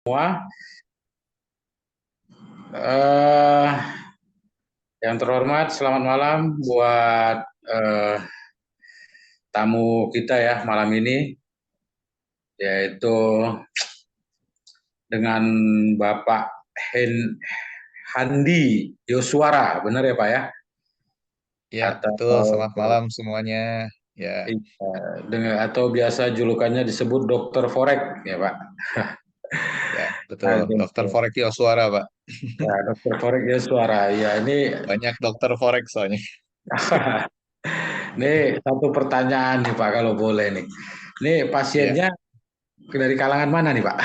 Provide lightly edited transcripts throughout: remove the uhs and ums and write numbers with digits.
Semua. eh yang terhormat, selamat malam buat eh, tamu kita ya malam ini, yaitu dengan Bapak Handi Yoswara, benar ya Pak ya? Ya, betul. Atau Selamat malam semuanya. Ya, atau biasa julukannya disebut Dokter Forek ya Pak. ya, betul. Dokter Aduh, Forek Suara, Pak. ya, Dokter Forek Yoswara. Ya ini Banyak dokter Forek soalnya. ini satu pertanyaan nih Pak kalau boleh nih. Ini Ya, pasiennya dari kalangan mana nih Pak?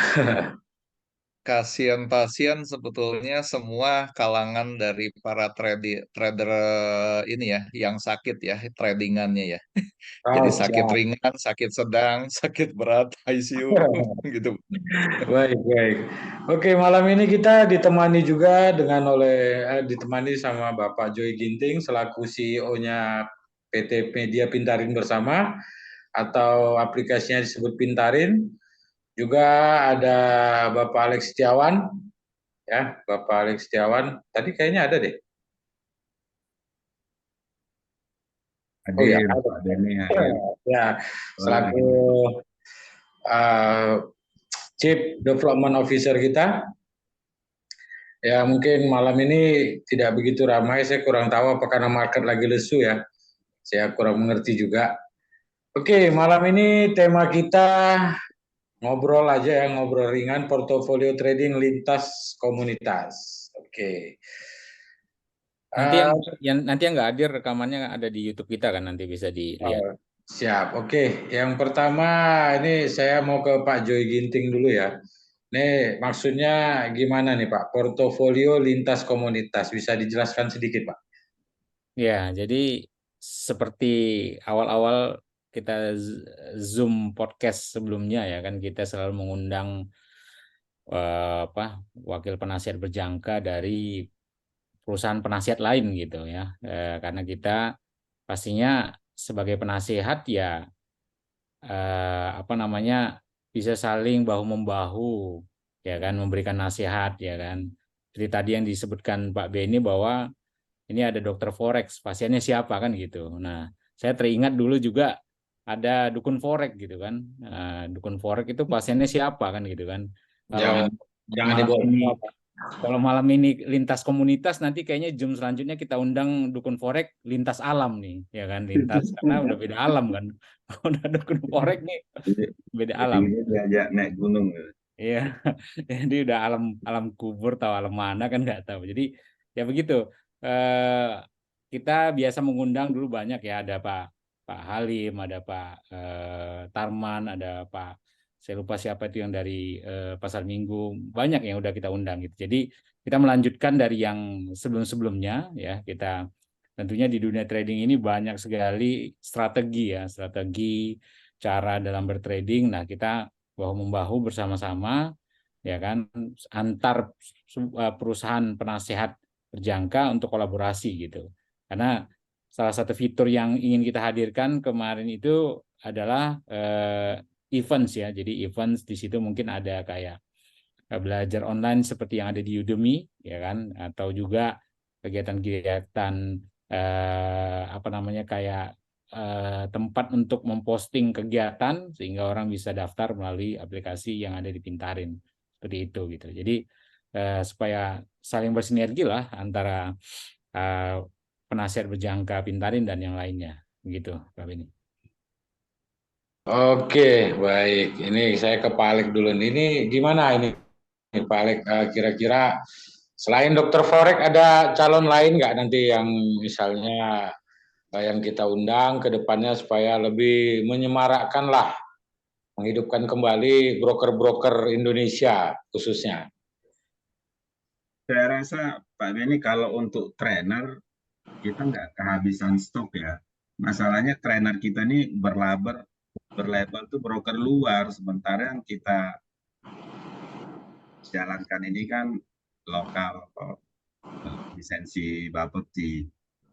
pasien sebetulnya semua kalangan dari para trader ini ya, yang sakit ya, tradingannya ya. Jadi Oh, sakit siap. ringan, sakit sedang, sakit berat, ICU, gitu. Baik, baik. Oke, malam ini kita ditemani juga ditemani sama Bapak Joy Ginting selaku CEO-nya PT Media Pintarin Bersama atau aplikasinya disebut Pintarin. Juga ada Bapak Alex Setiawan, ya, Bapak Alex Setiawan. Tadi kayaknya ada deh. Oh ya, Hadir, ada. Pak Denny hadir. Ya, Wah, selaku uh, Chief Development Officer kita. Ya mungkin malam ini tidak begitu ramai, saya kurang tahu apa karena market lagi lesu ya. Saya kurang mengerti juga. Oke, malam ini tema kita ngobrol aja ya, ngobrol ringan portofolio trading lintas komunitas. Oke. Nanti Eh, yang nggak hadir rekamannya ada di YouTube kita kan nanti bisa dilihat. siap. Oke, yang pertama ini saya mau ke Pak Joy Ginting dulu ya. Nih, maksudnya gimana nih Pak? Portofolio lintas komunitas bisa dijelaskan sedikit Pak? Ya, jadi seperti awal-awal kita Zoom podcast sebelumnya ya kan kita selalu mengundang wakil penasihat berjangka dari perusahaan penasihat lain gitu ya. Karena kita pastinya sebagai penasihat ya bisa saling bahu membahu ya kan memberikan nasihat ya kan. Jadi tadi yang disebutkan Pak Beni bahwa ini ada dokter forex, pasiennya siapa kan gitu. Nah, saya teringat dulu juga ada dukun forex gitu kan. Dukun forex itu pasiennya siapa kan gitu kan. Kalau Jangan jangan malam dibawa ini semua, Pak. kalau malam ini lintas komunitas nanti kayaknya Zoom selanjutnya kita undang dukun forex lintas alam nih ya kan lintas karena udah beda alam kan. Udah dukun forex nih beda jadi alam. ini diajak naik gunung. Iya, jadi udah alam alam kubur tahu alam mana kan nggak tahu. Jadi ya begitu. Eh, kita biasa mengundang dulu banyak ya ada Pak Pak Halim, ada Pak Tarman, ada Pak saya lupa siapa itu yang dari Pasar Minggu. Banyak yang udah kita undang gitu. Jadi kita melanjutkan dari yang sebelum-sebelumnya ya. Kita tentunya di dunia trading ini banyak sekali strategi ya, strategi cara dalam bertrading. Nah, kita bahu membahu bersama-sama ya kan antar perusahaan penasehat berjangka untuk kolaborasi gitu. Karena salah satu fitur yang ingin kita hadirkan kemarin itu adalah events ya. Jadi events di situ mungkin ada kayak belajar online seperti yang ada di Udemy ya kan atau juga kegiatan-kegiatan kayak tempat untuk memposting kegiatan sehingga orang bisa daftar melalui aplikasi yang ada di Pintarin seperti itu gitu. Jadi supaya saling bersinergi lah antara eh, penasihat berjangka Pintarin dan yang lainnya begitu Pak Beni. Oke, baik. Ini saya ke Pak Alek dulu. Ini gimana ini Pak Alek? Kira-kira selain Dokter Forek ada calon lain nggak nanti yang misalnya yang kita undang ke depannya supaya lebih menyemarakkan lah, menghidupkan kembali broker-broker Indonesia khususnya. Saya rasa Pak Denny kalau untuk trainer kita nggak kehabisan stok ya. Masalahnya trainer kita ini berlabel tuh broker luar, sementara yang kita jalankan ini kan lokal atau lisensi Bapepti.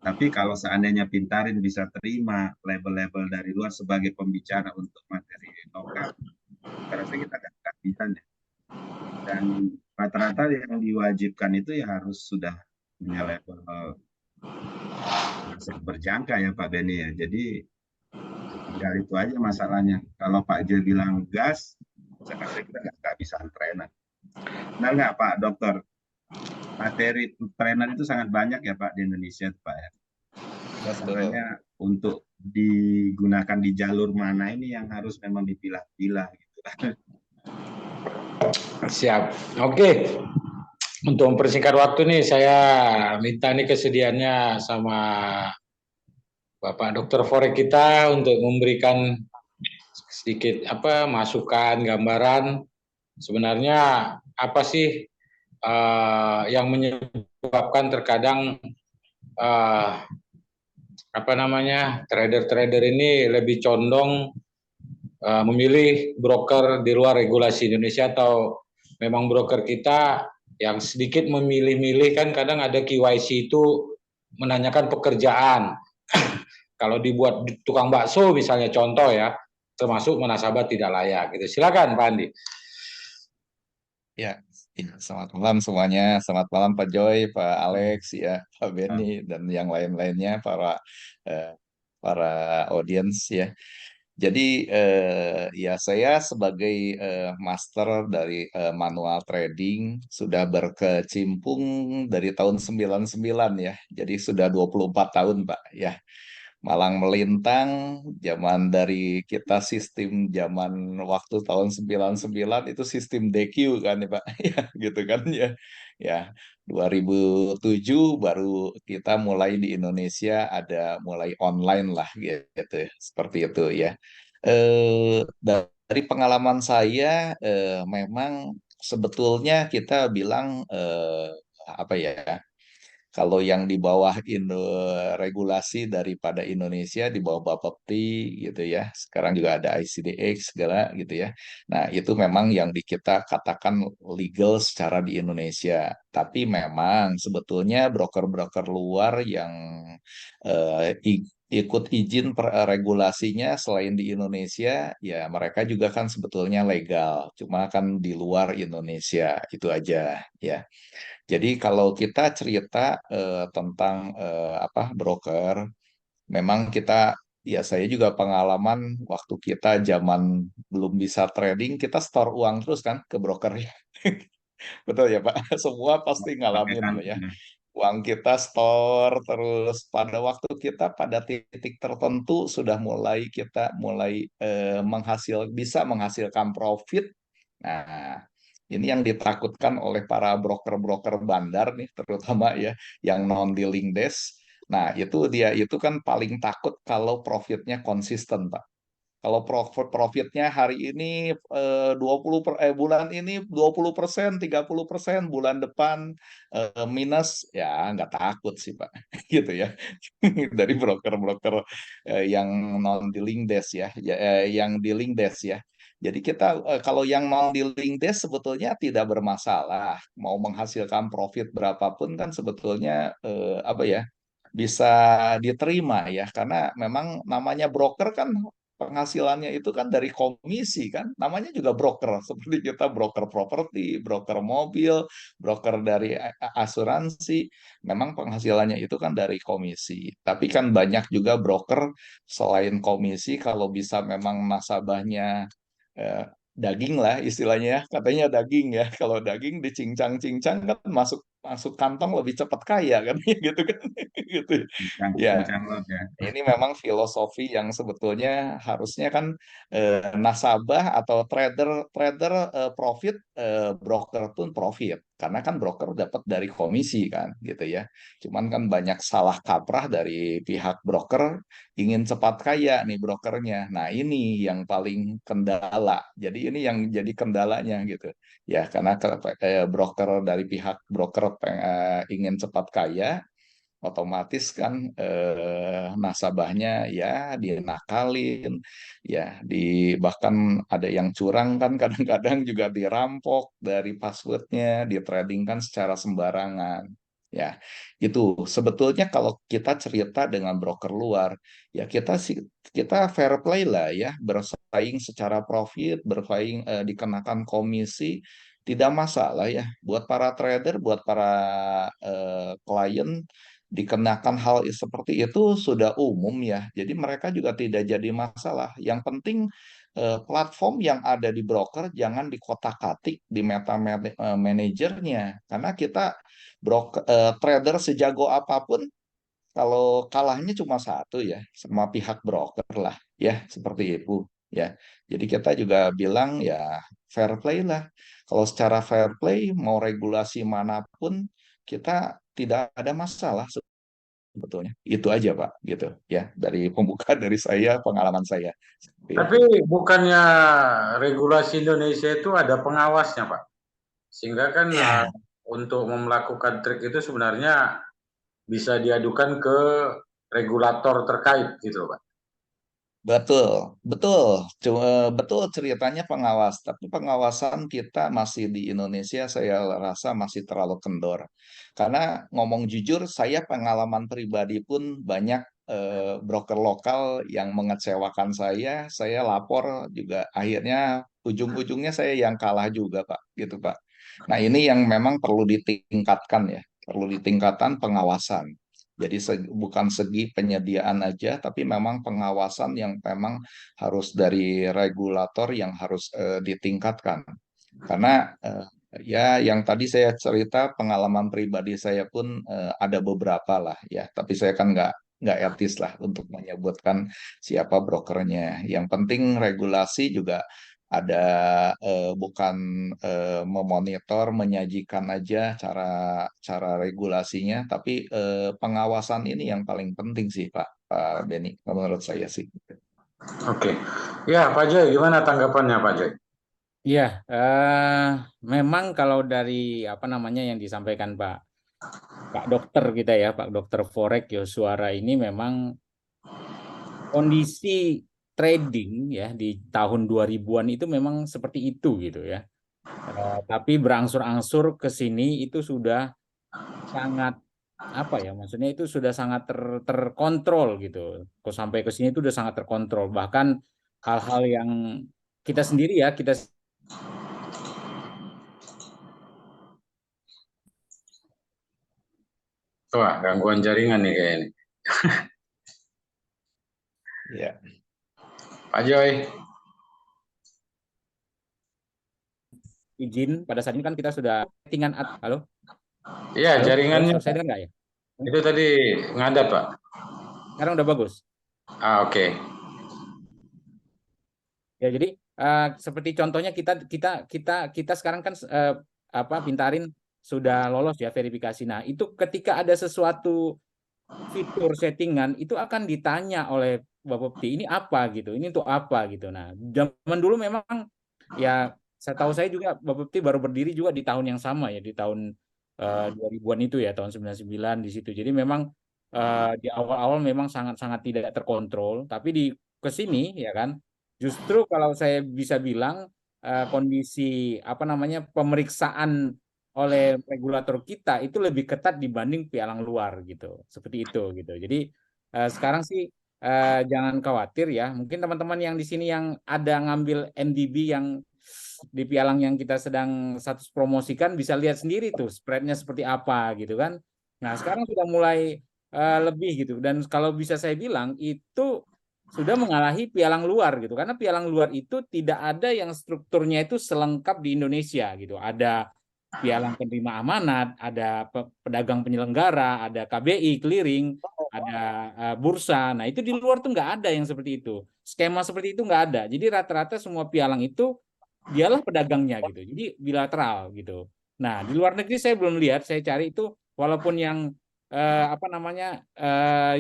Tapi kalau seandainya Pintarin bisa terima label-label dari luar sebagai pembicara untuk materi lokal, saya rasa kita akan kehabisan ya. Dan rata-rata yang diwajibkan itu ya harus sudah punya level berjangka ya Pak Beni ya. Jadi tinggal itu aja masalahnya. Kalau Pak Jo bilang gas, saya rasa kita nggak bisa trainer. Benar nggak Pak Dokter? Materi trainer itu sangat banyak ya Pak di Indonesia Pak ya. Masalahnya untuk digunakan di jalur mana ini yang harus memang dipilah-pilah gitu. Siap. Oke. Untuk mempersingkat waktu nih, saya minta nih kesediaannya sama Bapak Dokter Forek kita untuk memberikan sedikit masukan, gambaran sebenarnya apa sih yang menyebabkan terkadang trader-trader ini lebih condong memilih broker di luar regulasi Indonesia, atau memang broker kita yang sedikit memilih-milih. Kan kadang ada KYC itu menanyakan pekerjaan. Kalau dibuat tukang bakso misalnya, contoh ya, termasuk nasabah tidak layak gitu. Silakan Pak Andi. Ya, selamat malam semuanya. Selamat malam Pak Joy, Pak Alex, ya, Pak Benny, dan yang lain-lainnya, para audiens ya. Jadi ya saya sebagai master dari manual trading sudah berkecimpung dari tahun 99 ya. Jadi sudah 24 tahun Pak ya. Malang melintang zaman dari kita sistem zaman waktu tahun 99 itu sistem DQ kan ya Pak ya gitu kan ya. Ya 2007 baru kita mulai di Indonesia ada mulai online lah gitu seperti itu ya. Dari pengalaman saya memang sebetulnya kita bilang apa ya, kalau yang di bawah regulasi daripada Indonesia di bawah Bapepti gitu ya. Sekarang juga ada ICDX segala gitu ya. Nah, itu memang yang kita katakan legal secara di Indonesia. Tapi memang sebetulnya broker-broker luar yang ikut izin regulasinya selain di Indonesia, ya mereka juga kan sebetulnya legal. Cuma kan di luar Indonesia itu aja ya. Jadi kalau kita cerita tentang broker, memang kita ya saya juga pengalaman waktu kita zaman belum bisa trading, kita store uang terus kan ke broker ya. Betul ya Pak, semua pasti Pakai ngalamin ya. kantong. Uang kita store terus pada waktu kita pada titik tertentu sudah mulai kita mulai bisa menghasilkan profit. Nah, ini yang ditakutkan oleh para broker-broker bandar nih, terutama ya yang non-dealing desk. Nah, dia itu kan paling takut kalau profitnya konsisten, Pak. Kalau profitnya hari ini bulan ini 20%, 30%, bulan depan minus, ya nggak takut sih Pak, gitu ya. Dari broker-broker yang non-dealing desk yang dealing desk ya. Jadi kita kalau yang non-dealing desk sebetulnya tidak bermasalah, mau menghasilkan profit berapapun kan sebetulnya bisa diterima ya, karena memang namanya broker kan penghasilannya itu kan dari komisi kan, namanya juga broker seperti kita broker properti, broker mobil, broker dari asuransi, memang penghasilannya itu kan dari komisi. Tapi kan banyak juga broker selain komisi, kalau bisa memang nasabahnya daging lah istilahnya ya, katanya daging ya, kalau daging dicincang-cincang kan masuk masuk kantong lebih cepat kaya kan gitu kan gitu ya. Cincang lot ya. Ini memang filosofi yang sebetulnya harusnya kan nasabah atau trader trader profit, broker pun profit karena kan broker dapat dari komisi kan gitu ya. Cuman kan banyak salah kaprah dari pihak broker, ingin cepat kaya nih brokernya. Nah, ini yang paling kendala. Jadi ini yang jadi kendalanya gitu. Ya, karena broker dari pihak broker ingin cepat kaya. otomatis kan nasabahnya ya dinakalin, ya bahkan ada yang curang kan kadang-kadang juga dirampok dari passwordnya, ditradingkan secara sembarangan. Ya, itu sebetulnya kalau kita cerita dengan broker luar, ya kita fair play lah ya, bersaing secara profit, bersaing dikenakan komisi, tidak masalah ya. Buat para trader, buat para klien dikenakan hal seperti itu sudah umum ya. Jadi mereka juga tidak jadi masalah. Yang penting platform yang ada di broker jangan dikotak-katik di manajernya, karena kita trader sejago apapun, kalau kalahnya cuma satu ya, sama pihak broker lah ya, seperti itu ya. Jadi kita juga bilang ya fair play lah. Kalau secara fair play mau regulasi manapun kita tidak ada masalah sebetulnya. Itu aja Pak, gitu ya. Dari pembuka dari saya, pengalaman saya. Seperti itu. Tapi bukannya regulasi Indonesia itu ada pengawasnya, Pak? Sehingga kan Ya. untuk melakukan trik itu sebenarnya bisa diadukan ke regulator terkait gitu loh, Pak. Betul, betul, betul ceritanya pengawas. Tapi pengawasan kita masih di Indonesia, saya rasa masih terlalu kendor. Karena ngomong jujur, saya pengalaman pribadi pun banyak broker lokal yang mengecewakan saya lapor juga. Akhirnya ujung-ujungnya saya yang kalah juga, Pak. Gitu, Pak. Nah, ini yang memang perlu ditingkatkan ya, perlu ditingkatkan pengawasan. Jadi bukan segi penyediaan aja, tapi memang pengawasan yang memang harus dari regulator yang harus ditingkatkan. Karena ya yang tadi saya cerita pengalaman pribadi saya pun ada beberapa lah ya, tapi saya kan nggak etis lah untuk menyebutkan siapa brokernya. Yang penting regulasi juga ada, bukan memonitor, menyajikan aja cara cara regulasinya, tapi pengawasan ini yang paling penting sih Pak Beni, menurut saya sih. Oke. Ya, Pak Joy, gimana tanggapannya Pak Joy? Iya, memang kalau dari apa namanya yang disampaikan Pak Dokter kita ya, Pak Dokter Forex Yoswara ini memang kondisi trading ya di tahun 2000-an itu memang seperti itu gitu ya. Tapi berangsur-angsur ke sini itu sudah sangat apa ya, maksudnya itu sudah sangat terkontrol gitu. Kok sampai ke sini itu sudah sangat terkontrol. Bahkan hal-hal yang kita sendiri ya, kita Wah, gangguan jaringan nih kayaknya. Ya. Pak Joy. izin pada saat ini kan kita sudah settingan halo. Iya, Halo, jaringannya saya dengar nggak ya? itu tadi ngadat, Pak. Sekarang udah bagus. Oke. Ya, jadi seperti contohnya kita sekarang kan Pintarin sudah lolos ya verifikasi. Nah, itu ketika ada sesuatu fitur settingan itu akan ditanya oleh Bapepti ini apa gitu, ini untuk apa gitu. Nah, zaman dulu memang ya saya tahu saya juga Bapepti baru berdiri juga di tahun yang sama ya, di tahun 2000-an itu ya, tahun 99 di situ. Jadi memang di awal-awal memang sangat-sangat tidak terkontrol, tapi di kesini ya kan, justru kalau saya bisa bilang kondisi apa namanya pemeriksaan oleh regulator kita itu lebih ketat dibanding pialang luar gitu, seperti itu gitu. Jadi sekarang sih jangan khawatir ya. Mungkin teman-teman yang di sini yang ada ngambil MDB yang di pialang yang kita sedang status promosikan bisa lihat sendiri tuh spreadnya seperti apa gitu kan. Nah sekarang sudah mulai lebih gitu, dan kalau bisa saya bilang itu sudah mengalahi pialang luar gitu, karena pialang luar itu tidak ada yang strukturnya itu selengkap di Indonesia gitu. Ada pialang penerima amanat, ada pedagang penyelenggara, ada KBI clearing, ada bursa. Nah itu di luar tuh nggak ada yang seperti itu. Skema seperti itu nggak ada. Jadi rata-rata semua pialang itu dialah pedagangnya gitu. Jadi bilateral gitu. Nah di luar negeri saya belum lihat. Saya cari itu walaupun yang apa namanya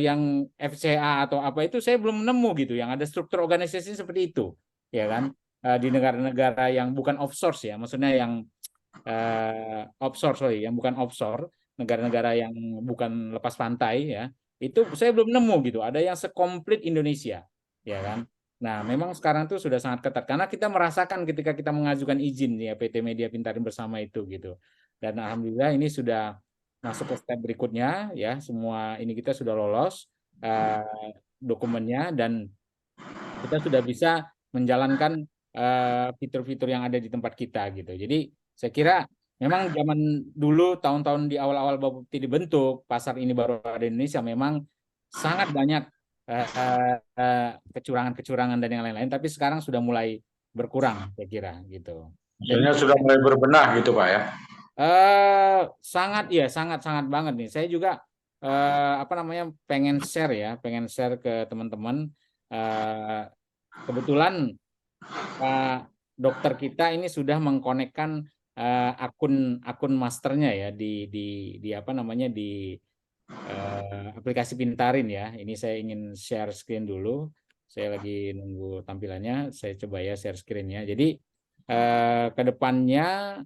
yang FCA atau apa itu saya belum nemu gitu. Yang ada struktur organisasi seperti itu, ya kan? Di negara-negara yang bukan offshore ya, maksudnya yang offshore, sorry, yang bukan offshore. negara-negara yang bukan lepas pantai ya, itu saya belum nemu gitu. Ada yang sekomplit Indonesia, ya kan? Nah, memang sekarang tuh sudah sangat ketat karena kita merasakan ketika kita mengajukan izin ya PT Media Pintarin Bersama itu gitu. Dan alhamdulillah ini sudah masuk ke step berikutnya ya. Semua ini kita sudah lolos dokumennya dan kita sudah bisa menjalankan fitur-fitur yang ada di tempat kita gitu. Jadi saya kira memang zaman dulu tahun-tahun di awal-awal Bapepti dibentuk, pasar ini baru ada di Indonesia, memang sangat banyak kecurangan-kecurangan dan yang lain-lain, tapi sekarang sudah mulai berkurang, saya kira gitu. Dan Maksudnya sudah mulai berbenah gitu Pak ya? sangat ya, sangat banget nih. Saya juga apa namanya pengen share ke teman-teman. Kebetulan Pak dokter kita ini sudah mengkonekkan akun masternya ya di apa namanya di aplikasi Pintarin ya. Ini saya ingin share screen dulu. Saya lagi nunggu tampilannya. Saya coba ya share screen-nya. Jadi ke depannya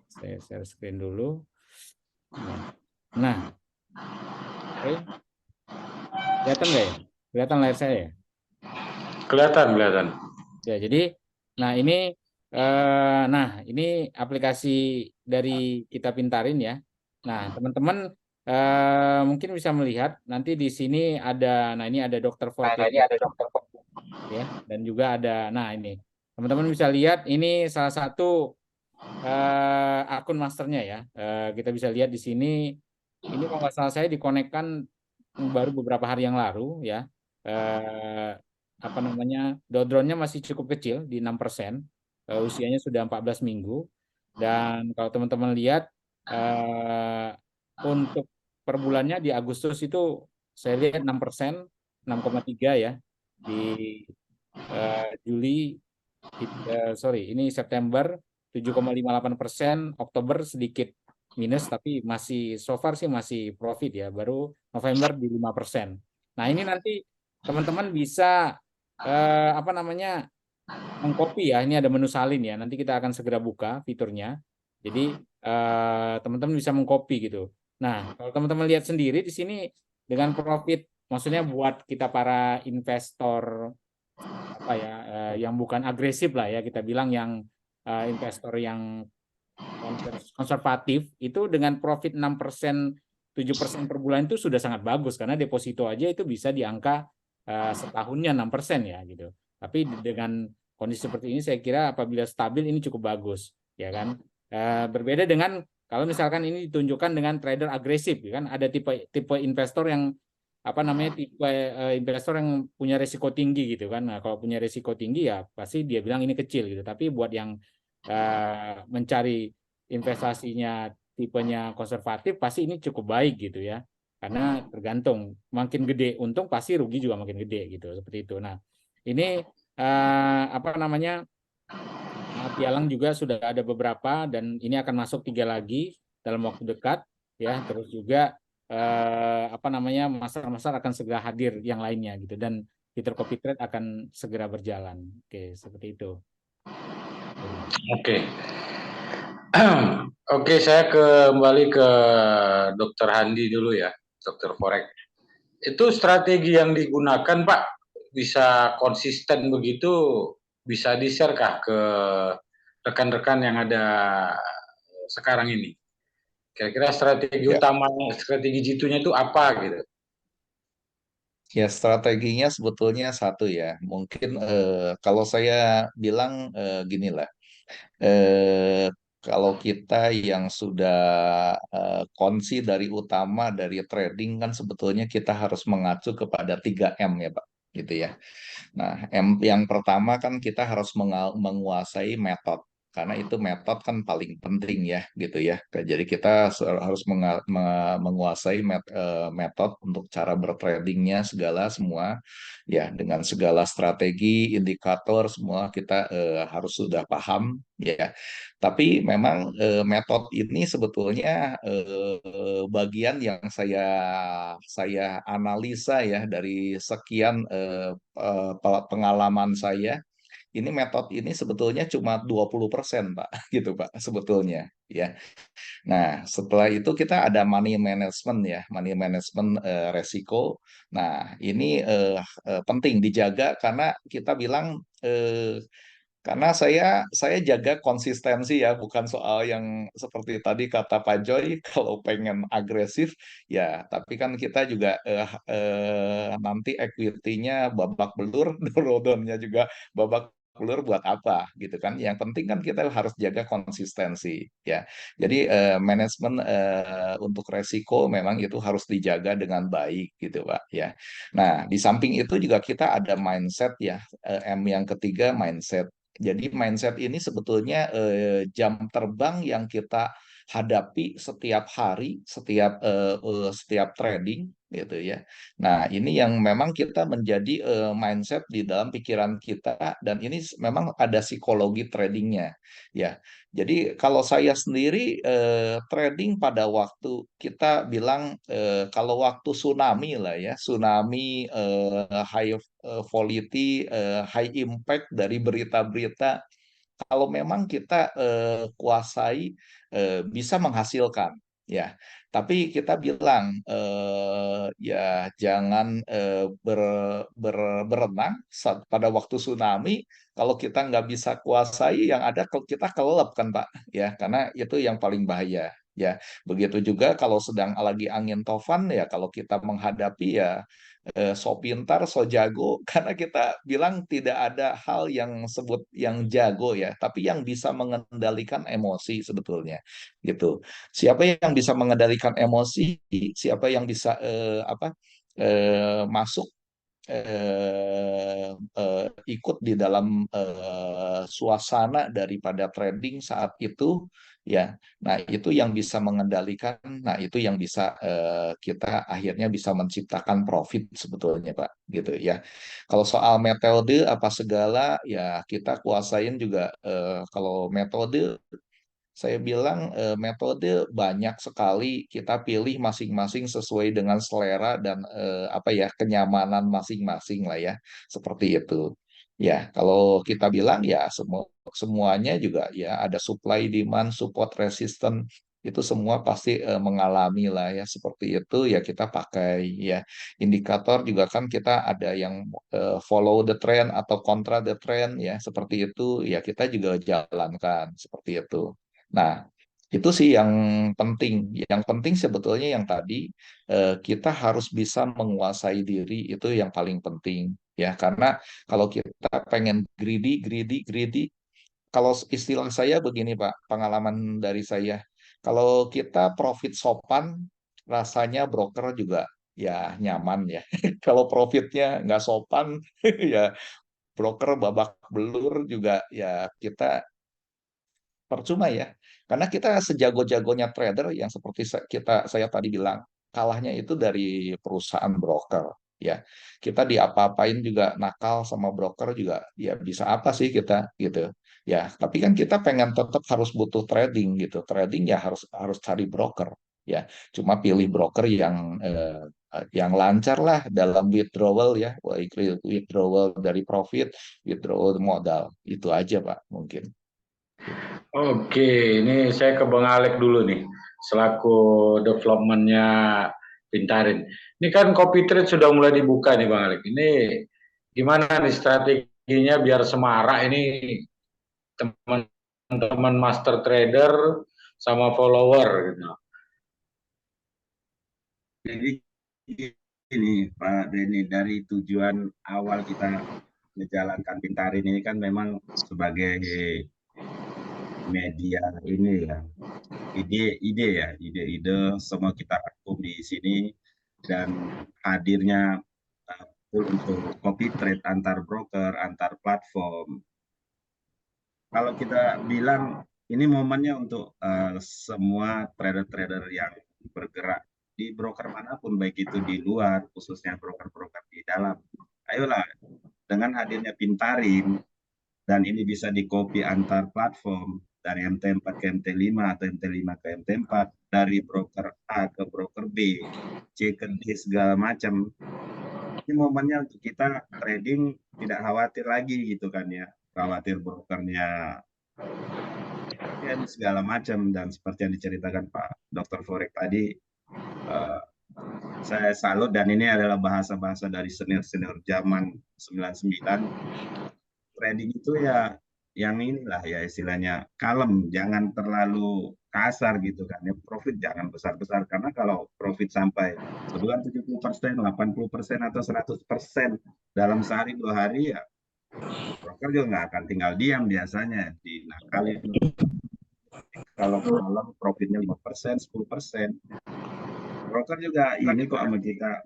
saya share screen dulu. Nah, oke. Kelihatan nggak ya? Kelihatan layar saya ya? Kelihatan. Ya, jadi ini aplikasi dari kita Pintarin ya. Nah, teman-teman mungkin bisa melihat nanti di sini ada ini ada dokter Forte ya, dan juga ada ini. Teman-teman bisa lihat ini salah satu akun masternya ya. Kita bisa lihat di sini ini kalau nggak salah saya dikonekkan baru beberapa hari yang lalu ya. Apa namanya dodronnya masih cukup kecil di 6%, usianya sudah 14 minggu dan kalau teman-teman lihat untuk per bulannya di Agustus itu saya lihat 6%, 6,3 ya, di Juli ini September 7,58%, Oktober sedikit minus tapi masih so far sih masih profit ya, baru November di 5%. Nah ini nanti teman-teman bisa apa namanya mengcopy ya, ini ada menu salin ya, nanti kita akan segera buka fiturnya, jadi teman-teman bisa mengcopy gitu. Nah kalau teman-teman lihat sendiri di sini dengan profit, maksudnya buat kita para investor apa ya yang bukan agresif lah ya, kita bilang yang investor yang konservatif itu dengan profit 6%, 7% per bulan itu sudah sangat bagus karena deposito aja itu bisa di angka setahunnya 6% ya gitu. Tapi dengan kondisi seperti ini saya kira apabila stabil ini cukup bagus ya kan. Berbeda dengan kalau misalkan ini ditunjukkan dengan trader agresif ya kan, ada tipe investor yang apa namanya tipe investor yang punya risiko tinggi gitu kan. Nah, kalau punya risiko tinggi ya pasti dia bilang ini kecil gitu. Tapi buat yang mencari investasinya tipenya konservatif pasti ini cukup baik gitu ya. Karena tergantung makin gede untung pasti rugi juga makin gede gitu, seperti itu. Nah, ini apa namanya pialang juga sudah ada beberapa dan ini akan masuk 3 lagi dalam waktu dekat ya. Terus juga apa namanya masar-masar akan segera hadir yang lainnya gitu dan fitur copy trade akan segera berjalan. Oke, seperti itu. Oke. Oke, saya kembali ke Dr. Handi dulu ya, Dr. Forex. Itu strategi yang digunakan Pak, bisa konsisten begitu, bisa di-share kah ke rekan-rekan yang ada sekarang ini? Kira-kira strategi utamanya, strategi jitunya itu apa gitu? Ya, strateginya sebetulnya satu ya. Mungkin kalau saya bilang gini lah. Kalau kita yang sudah konsi dari utama dari trading kan sebetulnya kita harus mengacu kepada 3M ya Pak, gitu ya. Nah, yang pertama kan kita harus menguasai metode karena itu metode kan paling penting ya gitu ya. Jadi kita harus menguasai metode untuk cara bertradingnya segala semua ya dengan segala strategi, indikator semua kita harus sudah paham ya. Tapi memang metode ini sebetulnya bagian yang saya analisa ya dari sekian pengalaman saya ini metode ini sebetulnya cuma 20% Pak, gitu Pak, sebetulnya ya. Nah, setelah itu kita ada money management ya, money management resiko. Nah, ini penting dijaga karena kita bilang karena saya jaga konsistensi ya, bukan soal yang seperti tadi kata Pak Joy kalau pengen agresif ya, tapi kan kita juga nanti equity-nya babak belur, drawdown-nya juga babak belur buat apa gitu kan. Yang penting kan kita harus jaga konsistensi ya. Jadi manajemen untuk resiko memang itu harus dijaga dengan baik gitu Pak ya. Nah, di samping itu juga kita ada mindset ya, M yang ketiga mindset. Jadi mindset ini sebetulnya jam terbang yang kita hadapi setiap hari, setiap trading gitu ya. Nah, ini yang memang kita menjadi mindset di dalam pikiran kita dan ini memang ada psikologi tradingnya ya. Jadi kalau saya sendiri trading pada waktu kita bilang kalau waktu tsunami lah ya, tsunami high volatility, high impact dari berita-berita kalau memang kita kuasai bisa menghasilkan ya. Tapi kita bilang ya jangan berenang pada waktu tsunami. Kalau kita nggak bisa kuasai, yang ada kita kelelep kan Pak ya, karena itu yang paling bahaya. Ya, begitu juga kalau sedang lagi angin topan ya, kalau kita menghadapi ya so pintar, so jago, karena kita bilang tidak ada hal yang sebut yang jago ya, tapi yang bisa mengendalikan emosi sebetulnya, gitu. Siapa yang bisa mengendalikan emosi, siapa yang bisa masuk ikut di dalam suasana daripada trading saat itu ya. Nah, itu yang bisa mengendalikan, nah itu yang bisa kita akhirnya bisa menciptakan profit sebetulnya Pak, gitu ya. Kalau soal metode apa segala ya kita kuasain juga kalau metode saya bilang metode banyak sekali, kita pilih masing-masing sesuai dengan selera dan apa ya kenyamanan masing-masing lah ya, seperti itu. Ya, kalau kita bilang ya semuanya juga ya ada supply demand, support resistance itu semua pasti mengalami lah ya seperti itu ya kita pakai ya. Indikator juga kan kita ada yang follow the trend atau kontra the trend ya seperti itu ya kita juga jalankan seperti itu. Nah, itu sih yang penting. Yang penting sebetulnya yang tadi kita harus bisa menguasai diri itu yang paling penting ya. Karena kalau kita pengen greedy, greedy, greedy, kalau istilah saya begini Pak, pengalaman dari saya, kalau kita profit sopan, rasanya broker juga ya nyaman ya. Kalau profitnya nggak sopan, ya broker babak belur juga ya kita percuma ya. Karena kita sejago-jagonya trader yang seperti saya tadi bilang, kalahnya itu dari perusahaan broker ya. Kita diapa-apain juga nakal sama broker juga ya bisa apa sih kita gitu. Ya, tapi kan kita pengen tetap harus butuh trading gitu. Trading ya harus harus cari broker ya. Cuma pilih broker yang lancar lah dalam withdrawal ya, baik withdrawal dari profit, withdrawal modal. Itu aja Pak mungkin. Oke, ini saya ke Bang Alek dulu nih, selaku development-nya Pintarin. Ini kan copy trade sudah mulai dibuka nih Bang Alek. Ini gimana nih strateginya biar semarak ini teman-teman master trader sama follower gitu. Jadi ini Pak Denny, dari tujuan awal kita menjalankan Pintarin ini kan memang sebagai media ini ya, ide-ide ya, ide-ide semua kita rangkum di sini dan hadirnya tool untuk copy trade antar broker, antar platform. Kalau kita bilang ini momennya untuk semua trader-trader yang bergerak di broker manapun, baik itu di luar, khususnya broker-broker di dalam. Ayolah, dengan hadirnya Pintarin, dan ini bisa di-copy antar platform, dari MT4 ke MT5 atau MT5 ke MT4, dari broker A ke broker B, C ke D, segala macam. Ini momennya untuk kita trading tidak khawatir lagi gitu kan ya. khawatir brokernya ya segala macam, dan seperti yang diceritakan Pak Dr. Forex tadi, saya salut, dan ini adalah bahasa-bahasa dari senior-senior zaman 99. Trading itu ya yang inilah ya istilahnya kalem, jangan terlalu kasar gitu kan ya. Profit jangan besar-besar, karena kalau profit sampai sebulan 70%, 80% atau 100% dalam sehari 2 hari, ya broker juga nggak akan tinggal diam, biasanya dinakalin. Kalau malam profitnya 5%, 10%, broker juga ini kok sama kita,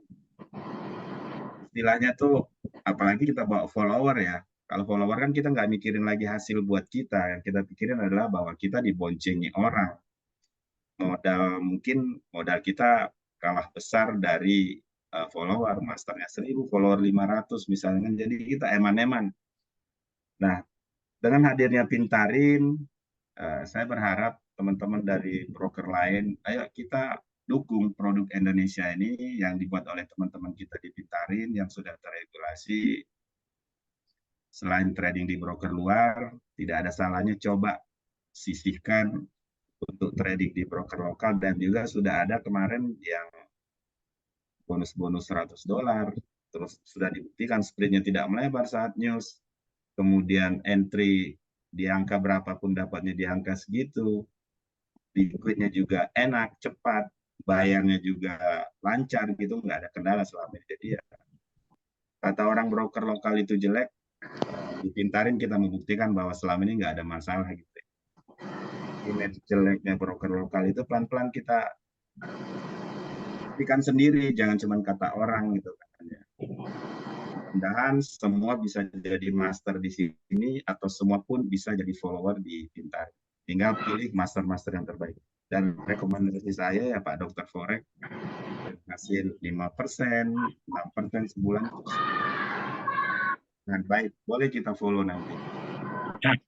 istilahnya tuh, apalagi kita bawa follower ya. Kalau follower kan kita nggak mikirin lagi hasil buat kita, yang kita pikirin adalah bahwa kita diboncengi orang. Mungkin modal kita kalah besar dari follower, masternya 1000, follower 500 misalnya, jadi kita eman-eman. Nah, dengan hadirnya Pintarin, saya berharap teman-teman dari broker lain, ayo kita dukung produk Indonesia ini yang dibuat oleh teman-teman kita di Pintarin yang sudah terregulasi. Selain trading di broker luar, tidak ada salahnya coba sisihkan untuk trading di broker lokal, dan juga sudah ada kemarin yang bonus-bonus $100, terus sudah dibuktikan spreadnya tidak melebar saat news, kemudian entry di angka berapapun dapatnya di angka segitu, liquidnya juga enak, cepat, bayarnya juga lancar gitu, nggak ada kendala selama ini. Jadi ya, kata orang broker lokal itu jelek, di Pintarin kita membuktikan bahwa selama ini nggak ada masalah gitu. Image jeleknya broker lokal itu pelan-pelan kita buktikan sendiri, jangan cuma kata orang gitu kan ya. Mudah-mudahan semua bisa jadi master di sini, atau semua pun bisa jadi follower di Pintarin. Tinggal pilih master-master yang terbaik. Dan rekomendasi saya ya Pak Dr. Forex, hasil 5%, 6% sebulan, dengan baik, boleh kita follow nanti.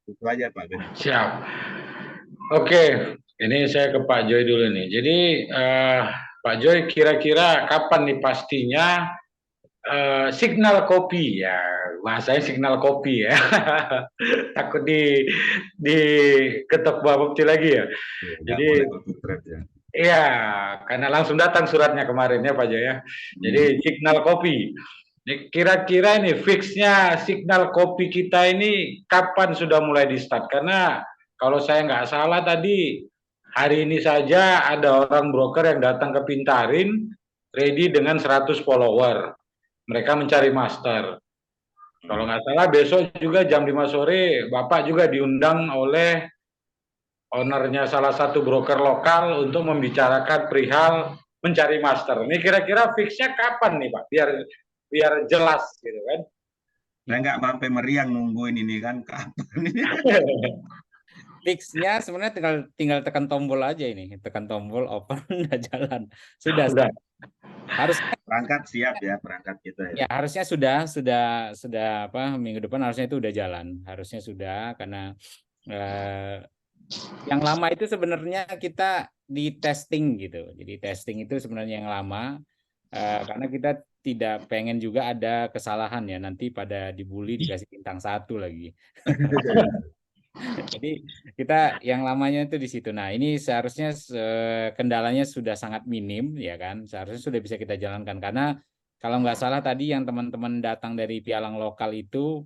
Itu aja Pak Ben. Siap. Oke, ini saya ke Pak Joy dulu nih. Jadi Pak Joy, kira-kira kapan nih pastinya signal kopi ya, bahasanya signal kopi ya. Takut diketok Bapepti lagi ya. Nggak Jadi boleh kopi trade ya. iya, karena langsung datang suratnya kemarin ya Pak Joy ya. Jadi signal kopi. Kira-kira ini fixnya signal kopi kita ini kapan sudah mulai di start? Karena kalau saya nggak salah tadi hari ini saja ada orang broker yang datang ke Pintarin ready dengan 100 follower. Mereka mencari master. Kalau nggak salah besok juga jam 5 sore Bapak juga diundang oleh ownernya salah satu broker lokal untuk membicarakan perihal mencari master. Ini kira-kira fixnya kapan nih Pak? Biar jelas gitu kan. Saya nggak sampai meriang nungguin ini kan, kapan ini. Fixnya sebenarnya tinggal tekan tombol aja ini, tekan tombol open udah jalan. Sudah. Harus Perangkat siap ya, perangkat kita ya. ya harusnya sudah apa minggu depan harusnya itu udah jalan. Harusnya sudah, karena yang lama itu sebenarnya kita di testing gitu. Jadi testing itu sebenarnya yang lama, karena kita tidak pengen juga ada kesalahan ya, nanti pada dibully dikasih bintang 1 lagi. Jadi kita yang lamanya itu di situ. Nah, ini seharusnya kendalanya sudah sangat minim ya kan. Seharusnya sudah bisa kita jalankan, karena kalau nggak salah tadi yang teman-teman datang dari Pialang lokal itu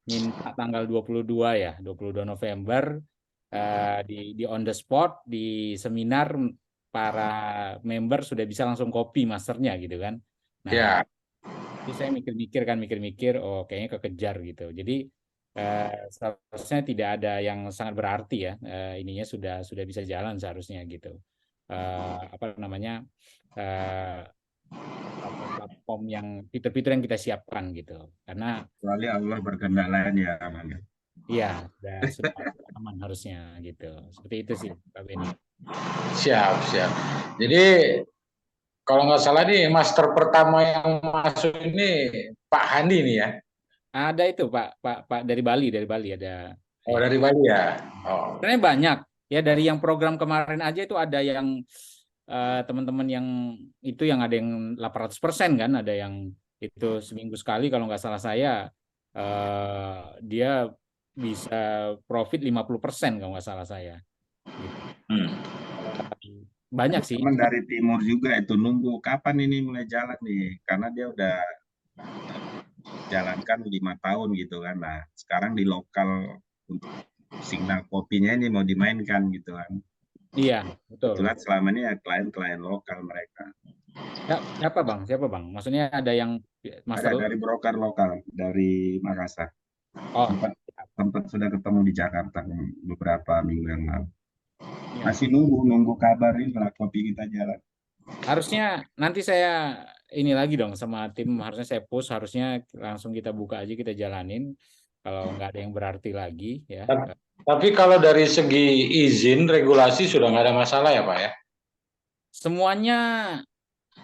minta tanggal 22 ya, 22 November di on the spot di seminar para member sudah bisa langsung copy masternya gitu kan. Nah, Ya. itu saya mikir-mikir, oh kayaknya kekejar gitu. Jadi seharusnya tidak ada yang sangat berarti ya, ininya sudah bisa jalan seharusnya gitu. Apa namanya, platform yang fitur-fitur yang kita siapkan gitu, karena Kecuali Allah berkehendak lain ya aman. iya sudah aman harusnya gitu. Seperti itu sih Pak Beni. Siap. Jadi kalau nggak salah nih master pertama yang masuk ini Pak Handi nih ya. Ada itu Pak dari Bali ada. Oh, dari Bali ya. Oh. Sebenarnya banyak ya, dari yang program kemarin aja itu ada yang teman-teman yang itu yang ada yang 800% kan, ada yang itu seminggu sekali kalau nggak salah saya, dia bisa profit 50% kalau nggak salah saya. Gitu. Hmm. Banyak sih. Teman dari timur juga itu nunggu kapan ini mulai jalan nih, karena dia udah jalankan 5 tahun gitu kan. Nah, sekarang di lokal untuk signal kopinya ini mau dimainkan gitu kan. Iya, betul. Kebetulan selama ini ya klien-klien lokal mereka. Siapa Bang? Siapa Bang? Maksudnya ada yang master. Ada dari broker lokal dari Makassar. Oh, Tempat sudah ketemu di Jakarta beberapa minggu yang lalu. iya. Masih nunggu kabar ini lah kopi kita jalan. Harusnya nanti saya ini lagi dong sama tim, harusnya saya post, harusnya langsung kita buka aja, kita jalanin. Kalau nggak ada yang berarti lagi ya. Tapi kalau dari segi izin regulasi sudah nggak ada masalah ya Pak ya? Semuanya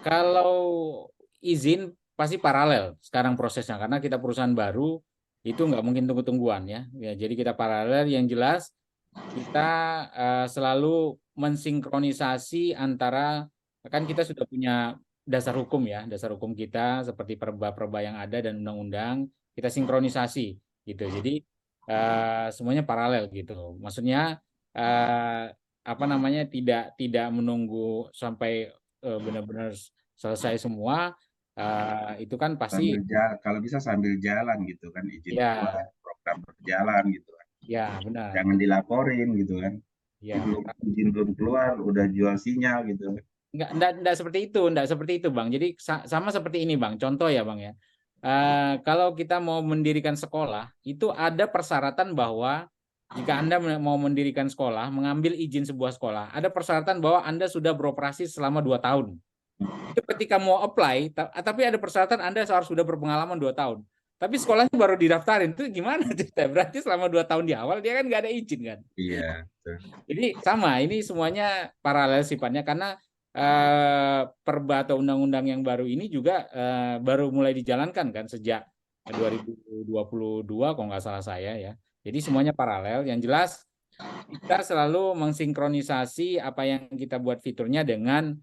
kalau izin pasti paralel sekarang prosesnya, karena kita perusahaan baru itu nggak mungkin tunggu-tungguan ya. Jadi kita paralel, yang jelas kita selalu mensinkronisasi antara, kan kita sudah punya dasar hukum ya, dasar hukum kita seperti perba-perba yang ada dan undang-undang, kita sinkronisasi gitu. Jadi semuanya paralel gitu. Maksudnya apa namanya, tidak menunggu sampai benar-benar selesai semua. Itu kan pasti Kalau bisa sambil jalan gitu kan, izin ya, keluar, program berjalan gitu kan. ya benar. Jangan dilaporin gitu kan. Ya, Izin belum keluar udah jual sinyal gitu. enggak seperti itu Bang. Jadi sama seperti ini Bang. Contoh ya Bang ya. Kalau kita mau mendirikan sekolah, itu ada persyaratan bahwa jika Anda mau mendirikan sekolah, mengambil izin sebuah sekolah, ada persyaratan bahwa Anda sudah beroperasi selama 2 tahun. Itu ketika mau apply, tapi ada persyaratan Anda harus sudah berpengalaman 2 tahun. Tapi sekolahnya baru didaftarin, itu gimana cerita? Berarti selama 2 tahun di awal dia kan nggak ada izin kan? Iya. Jadi sama, ini semuanya paralel sifatnya, karena perba atau undang-undang yang baru ini juga baru mulai dijalankan kan sejak 2022 kalau nggak salah saya ya. Jadi semuanya paralel. Yang jelas kita selalu mensinkronisasi apa yang kita buat fiturnya dengan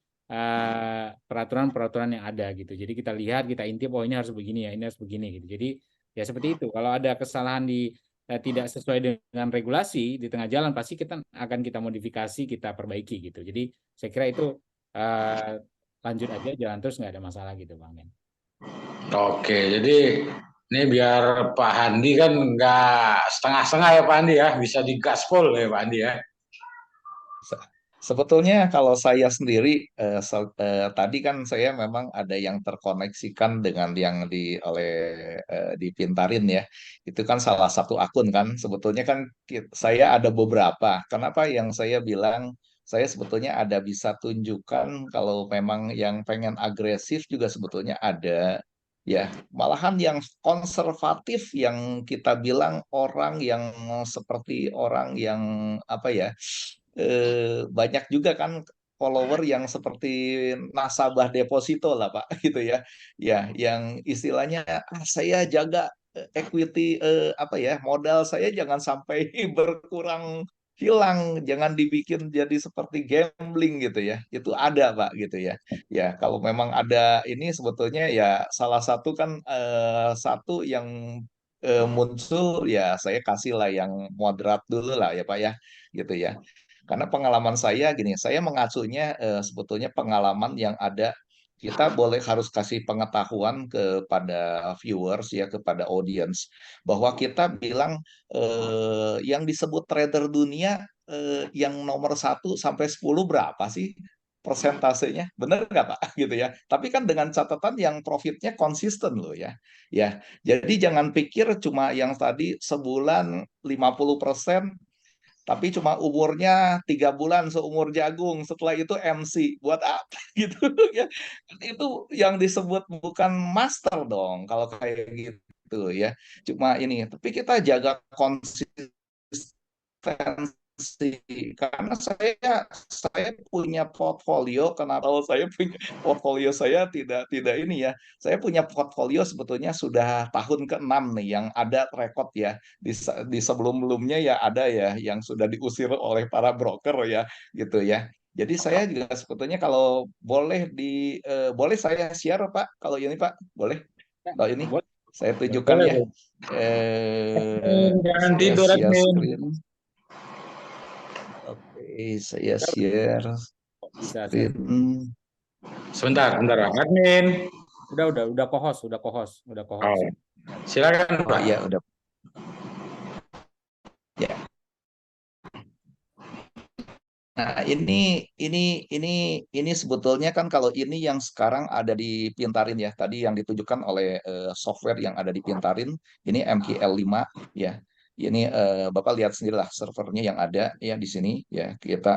peraturan-peraturan yang ada gitu. Jadi kita lihat, kita intip, oh ini harus begini ya, ini harus begini gitu. Jadi ya seperti itu. Kalau ada kesalahan tidak sesuai dengan regulasi di tengah jalan, pasti kita akan kita modifikasi, kita perbaiki gitu. Jadi saya kira itu lanjut aja, jalan terus, nggak ada masalah gitu Bang Men. Oke, jadi ini biar Pak Handi kan nggak setengah-setengah ya Pak Handi ya, bisa digaspol ya Pak Handi ya. Sebetulnya kalau saya sendiri tadi kan saya memang ada yang terkoneksikan dengan yang dipintarin ya. Itu kan salah satu akun kan. Sebetulnya kan saya ada beberapa. Kenapa yang saya bilang saya sebetulnya ada bisa tunjukkan kalau memang yang pengen agresif juga sebetulnya ada. Ya, malahan yang konservatif yang kita bilang orang yang seperti orang yang apa ya, banyak juga kan follower yang seperti nasabah deposito lah Pak gitu ya. Ya, yang istilahnya saya jaga equity apa ya, modal saya jangan sampai berkurang hilang, jangan dibikin jadi seperti gambling gitu ya. Itu ada Pak gitu ya. Ya, kalau memang ada ini sebetulnya ya salah satu kan satu yang muncul ya saya kasih lah yang moderat dulu lah ya Pak ya gitu ya. Karena pengalaman saya gini, saya mengacunya sebetulnya pengalaman yang ada, kita boleh harus kasih pengetahuan kepada viewers ya, kepada audience bahwa kita bilang yang disebut trader dunia yang nomor 1 sampai 10 berapa sih persentasenya? Benar nggak Pak? Gitu ya. Tapi kan dengan catatan yang profitnya konsisten loh ya. Ya, jadi jangan pikir cuma yang tadi sebulan 50%, tapi cuma umurnya 3 bulan seumur jagung, setelah itu MC buat apa gitu ya. Itu yang disebut bukan master dong kalau kayak gitu ya. Cuma ini, tapi kita jaga konsistensi karena saya punya portfolio. Kenapa saya punya portfolio, saya tidak ini ya, saya punya portfolio sebetulnya sudah tahun ke-6 nih yang ada rekod ya. Di sebelum-belumnya ya ada ya yang sudah diusir oleh para broker ya gitu ya. Jadi saya juga sebetulnya kalau boleh boleh saya share Pak kalau ini Pak boleh kalau ini. Saya tunjukkan Boleh, ya. boleh. Jangan Saya tidur, share admin. screen. Oke, saya share Bisa share. screen. Sebentar, bentar, Pak. Admin. Udah co-host. Oh, silakan, Oh Pak. iya, udah. Ya. Nah, ini sebetulnya kan kalau ini yang sekarang ada di Pintarin ya. Tadi yang ditujukan oleh software yang ada di Pintarin, ini MKL5 ya. Ini Bapak lihat sendirilah servernya yang ada ya di sini ya. Kita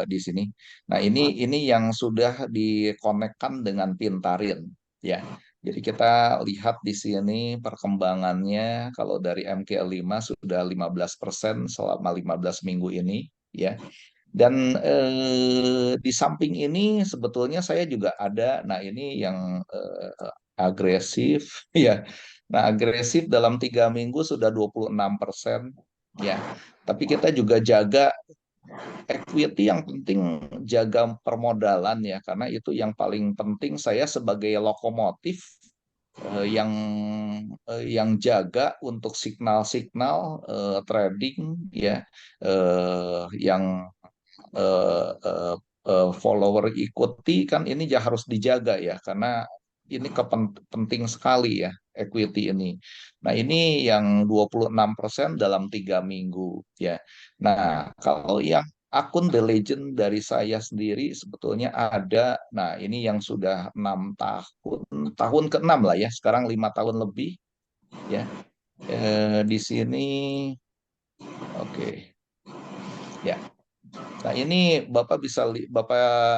di sini. Nah, ini yang sudah dikonekkan dengan Pintarin ya. Jadi kita lihat di sini perkembangannya kalau dari MKL5 sudah 15% selama 15 minggu ini ya. Dan di samping ini sebetulnya saya juga ada, nah ini yang agresif, ya. Nah agresif dalam 3 minggu sudah 26%, ya. Tapi kita juga jaga equity, yang penting jaga permodalan ya, karena itu yang paling penting. Saya sebagai lokomotif yang jaga untuk signal-signal trading ya, yang follower ikuti kan ini harus dijaga ya, karena ini penting sekali ya equity ini. Nah ini yang 26% dalam 3 minggu ya. Nah kalau yang akun The Legend dari saya sendiri sebetulnya ada. Nah ini yang sudah 6 tahun, tahun ke-6 lah ya. Sekarang 5 tahun lebih ya. Di sini, oke ya. Nah, ini Bapak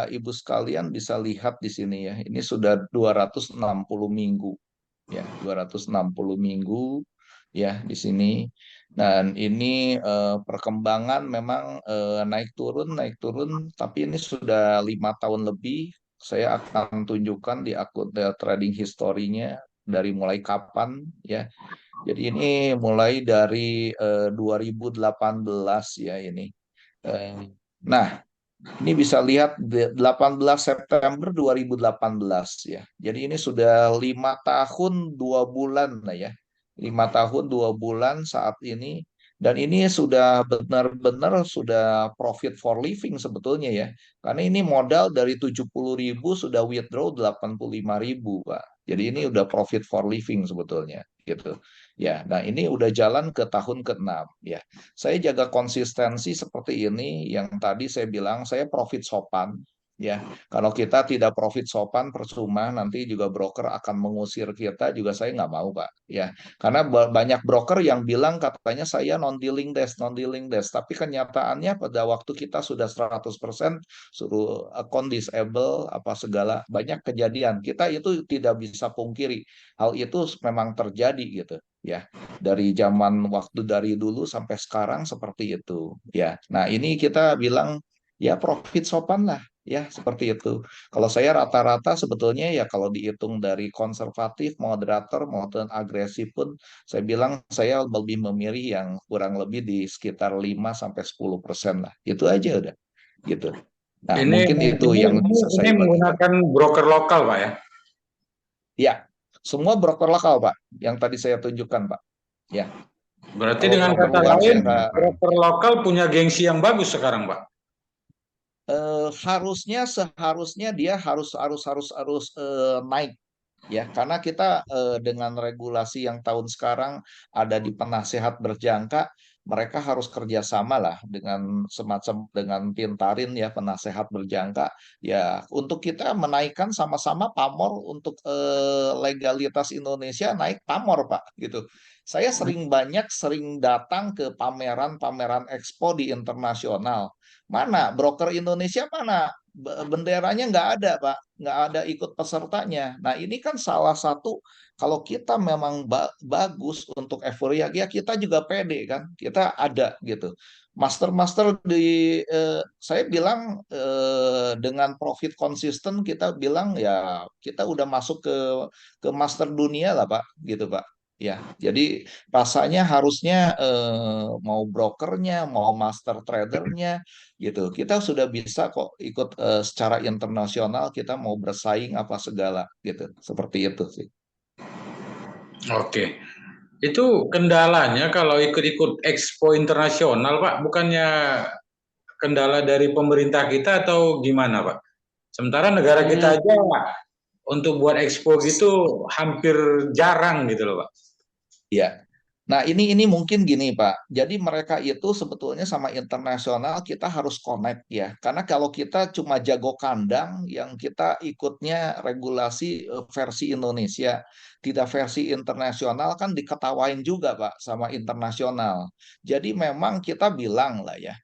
Ibu sekalian bisa lihat di sini ya. Ini sudah 260 minggu. Ya, 260 minggu ya di sini. Dan ini perkembangan memang naik turun, tapi ini sudah 5 tahun lebih. Saya akan tunjukkan di akun trading historinya dari mulai kapan ya. Jadi ini mulai dari 2018 ya ini. Eh, Nah, ini bisa lihat 18 September 2018 ya. Jadi ini sudah 5 tahun 2 bulan lah ya. 5 tahun 2 bulan saat ini. Dan ini sudah benar-benar sudah profit for living sebetulnya ya. Karena ini modal dari 70.000 sudah withdraw 85.000 Pak. Jadi ini udah profit for living sebetulnya gitu. Ya, nah ini udah jalan ke tahun ke-6 ya. Saya jaga konsistensi seperti ini, yang tadi saya bilang saya profit sopan ya. Kalau kita tidak profit sopan percuma, nanti juga broker akan mengusir kita, juga saya nggak mau Pak ya. Karena banyak broker yang bilang katanya saya non dealing desk, tapi kenyataannya pada waktu kita sudah 100% suruh account disable apa segala, banyak kejadian. Kita itu tidak bisa pungkiri hal itu memang terjadi gitu ya, dari zaman waktu dari dulu sampai sekarang seperti itu ya. Nah ini kita bilang ya profit sopan lah ya, seperti itu. Kalau saya rata-rata sebetulnya ya, kalau dihitung dari konservatif, moderator maupun agresif pun, saya bilang saya lebih memilih yang kurang lebih di sekitar 5-10% lah. Itu aja udah gitu. Nah Ini mungkin itu ini yang ini, bisa ini saya bagikan. menggunakan broker lokal, Pak ya. Ya, semua broker lokal Pak, yang tadi saya tunjukkan Pak. Ya, Berarti kalau dengan broker kata luar lain, saya nggak. broker lokal punya gengsi yang bagus sekarang, Pak. Seharusnya dia harus naik ya, karena kita dengan regulasi yang tahun sekarang ada di penasehat berjangka, mereka harus kerjasama lah dengan semacam dengan Pintarin ya, penasehat berjangka ya, untuk kita menaikkan sama-sama pamor untuk legalitas Indonesia, naik pamor Pak gitu. Saya sering datang ke pameran-pameran expo di internasional. Mana broker Indonesia, mana benderanya nggak ada Pak, nggak ada ikut pesertanya. Nah ini kan salah satu, kalau kita memang bagus untuk euforia ya, kita juga pede kan, kita ada gitu. Master-master saya bilang dengan profit konsisten, kita bilang ya kita udah masuk ke master dunia lah Pak gitu Pak. Ya, jadi rasanya harusnya mau brokernya, mau master tradernya, gitu. Kita sudah bisa kok ikut secara internasional, kita mau bersaing apa segala gitu. Seperti itu sih. Oke. Itu kendalanya kalau ikut-ikut Expo internasional, Pak, bukannya kendala dari pemerintah kita atau gimana, Pak? Sementara negara Hmm, kita aja untuk buat expo gitu hampir jarang gitu loh, Pak. ya. Nah, ini mungkin gini, Pak. Jadi mereka itu sebetulnya sama internasional kita harus connect ya. Karena kalau kita cuma jago kandang yang kita ikutnya regulasi versi Indonesia, tidak versi internasional kan diketawain juga, Pak, sama internasional. Jadi memang kita bilang lah ya,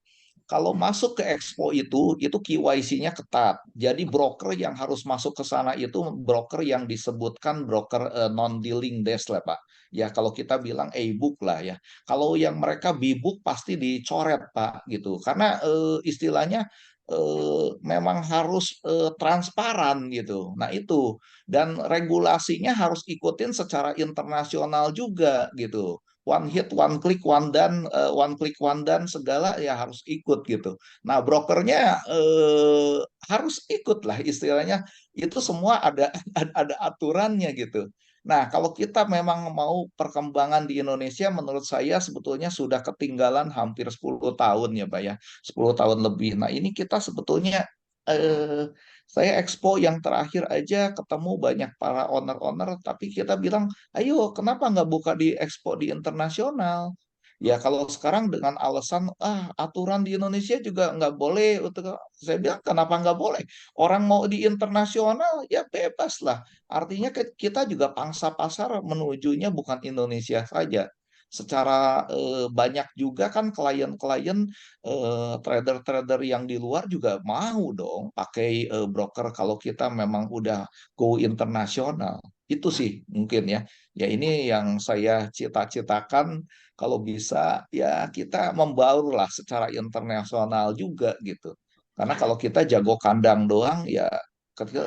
kalau masuk ke Expo itu KYC-nya ketat. Jadi broker yang harus masuk ke sana itu broker yang disebutkan broker non-dealing desk lah, Pak. Ya kalau kita bilang e-book lah ya. Kalau yang mereka B-book pasti dicoret, Pak, gitu. Karena istilahnya memang harus transparan gitu. Nah itu, dan regulasinya harus ikutin secara internasional juga gitu. One hit, one click, one click, one done, segala ya harus ikut gitu. Nah, brokernya harus ikut lah istilahnya. Itu semua ada ada aturannya gitu. Nah, kalau kita memang mau perkembangan di Indonesia, menurut saya sebetulnya sudah ketinggalan hampir 10 tahun ya, Pak ya. 10 tahun lebih. Nah, ini kita sebetulnya saya expo yang terakhir aja ketemu banyak para owner-owner, tapi kita bilang, ayo, kenapa nggak buka di ekspor di internasional? Ya kalau sekarang dengan alasan aturan di Indonesia juga nggak boleh untuk saya bilang kenapa nggak boleh? Orang mau di internasional ya bebas lah. Artinya kita juga pangsa pasar menujunya bukan Indonesia saja. Secara banyak juga kan klien-klien trader-trader yang di luar juga mau dong pakai broker kalau kita memang udah go internasional. Itu sih mungkin ya. Ya ini yang saya cita-citakan kalau bisa ya kita membaur lah secara internasional juga gitu. Karena kalau kita jago kandang doang ya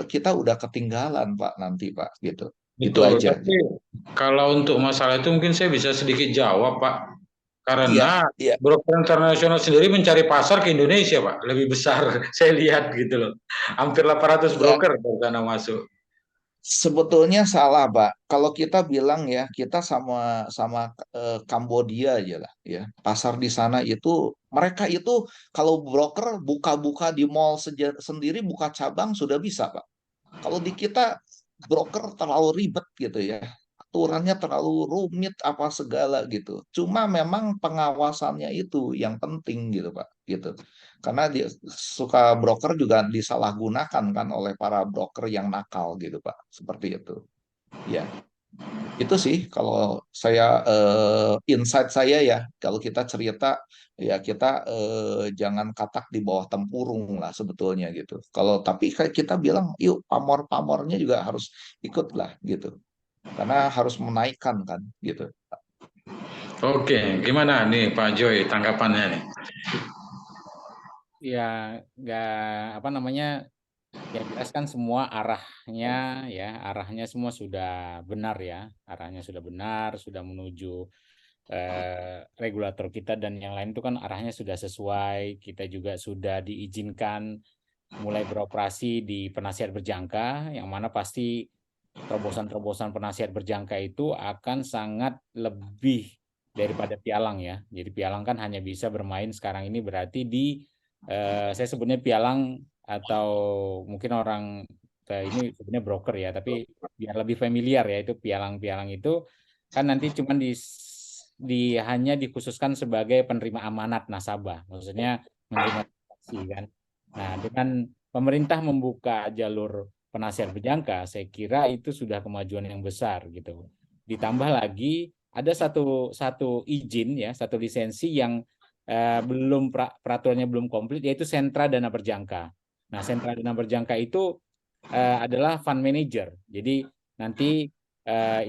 kita udah ketinggalan Pak nanti Pak gitu. Itu Betul, aja. tapi kalau untuk masalah itu mungkin saya bisa sedikit jawab, Pak. Iya, Karena iya. broker internasional sendiri mencari pasar ke Indonesia, Pak, lebih besar. Saya lihat gitu loh. Hampir 800 Ya, broker dari sana masuk. sebetulnya salah, Pak. Kalau kita bilang ya, kita sama sama Kambodia aja lah ya. Pasar di sana itu mereka itu kalau broker buka-buka di mall sendiri buka cabang sudah bisa, Pak. Kalau di kita broker terlalu ribet gitu ya. Aturannya terlalu rumit apa segala gitu. Cuma memang pengawasannya itu yang penting gitu, Pak. Gitu. Karena suka broker juga disalahgunakan kan oleh para broker yang nakal gitu, Pak. Seperti itu. Ya, itu sih kalau saya insight saya ya. Kalau kita cerita ya kita jangan katak di bawah tempurung lah sebetulnya gitu. Kalau tapi kayak kita bilang yuk pamor-pamornya juga harus ikut lah gitu. Karena harus menaikkan kan gitu. Oke, gimana nih Pak Joy tanggapannya nih? Ya nggak apa namanya, yang jelas kan semua arahnya semua sudah benar ya, arahnya sudah benar, sudah menuju regulator kita dan yang lain itu kan arahnya sudah sesuai. Kita juga sudah diizinkan mulai beroperasi di penasihat berjangka, yang mana pasti terobosan-terobosan penasihat berjangka itu akan sangat lebih daripada pialang ya. Jadi pialang kan hanya bisa bermain sekarang ini berarti di saya sebutnya pialang atau mungkin orang ini sebenarnya broker ya, tapi biar lebih familiar ya itu pialang-pialang itu kan nanti cuman hanya dikhususkan sebagai penerima amanat nasabah, maksudnya menerima transaksi kan. Nah, dengan pemerintah membuka jalur penasihat berjangka, saya kira itu sudah kemajuan yang besar gitu. Ditambah lagi ada satu izin ya, satu lisensi yang belum peraturannya belum komplit, yaitu sentra dana berjangka. Nah, sentra dana berjangka itu adalah fund manager. Jadi nanti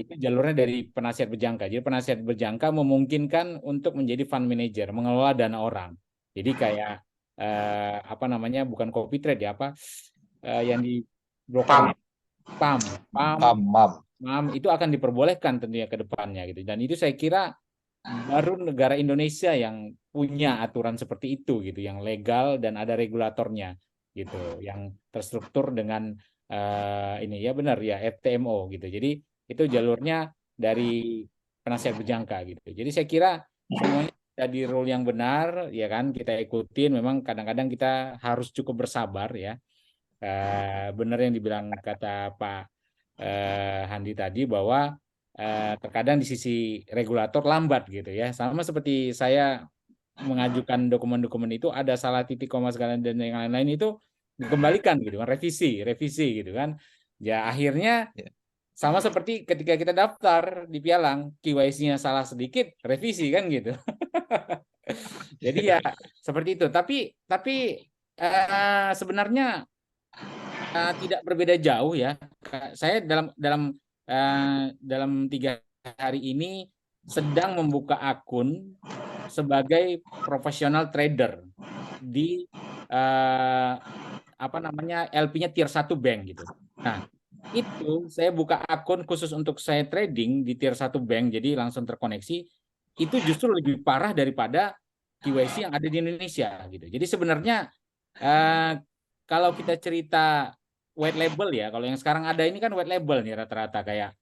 itu jalurnya dari penasihat berjangka. Jadi penasihat berjangka memungkinkan untuk menjadi fund manager, mengelola dana orang. Jadi kayak apa namanya, bukan copy trade ya, apa yang di broker PAM. PAM, PAM, Pam. PAM itu akan diperbolehkan tentunya ke depannya gitu. Dan itu saya kira baru negara Indonesia yang punya aturan seperti itu gitu, yang legal dan ada regulatornya gitu, yang terstruktur dengan ini ya benar ya FTMO gitu. Jadi itu jalurnya dari penasihat berjangka gitu. Jadi saya kira semuanya ada di role yang benar, ya kan, kita ikutin. Memang kadang-kadang kita harus cukup bersabar ya. Benar yang dibilang kata Pak Handi tadi bahwa terkadang di sisi regulator lambat gitu ya. Sama seperti saya mengajukan dokumen-dokumen itu ada salah titik koma segala dan yang lain-lain itu dikembalikan gitu kan, revisi gitu kan. Ya akhirnya Ya. sama seperti ketika kita daftar di Pialang, KYC-nya salah sedikit, revisi kan gitu. Jadi ya seperti itu. Tapi sebenarnya tidak berbeda jauh ya. Saya dalam 3 hari ini sedang membuka akun sebagai profesional trader di LP-nya tier 1 bank gitu. Nah, itu saya buka akun khusus untuk saya trading di tier 1 bank, jadi langsung terkoneksi. Itu justru lebih parah daripada KYC yang ada di Indonesia gitu. Jadi sebenarnya kalau kita cerita white label ya, kalau yang sekarang ada ini kan white label nih rata-rata kayak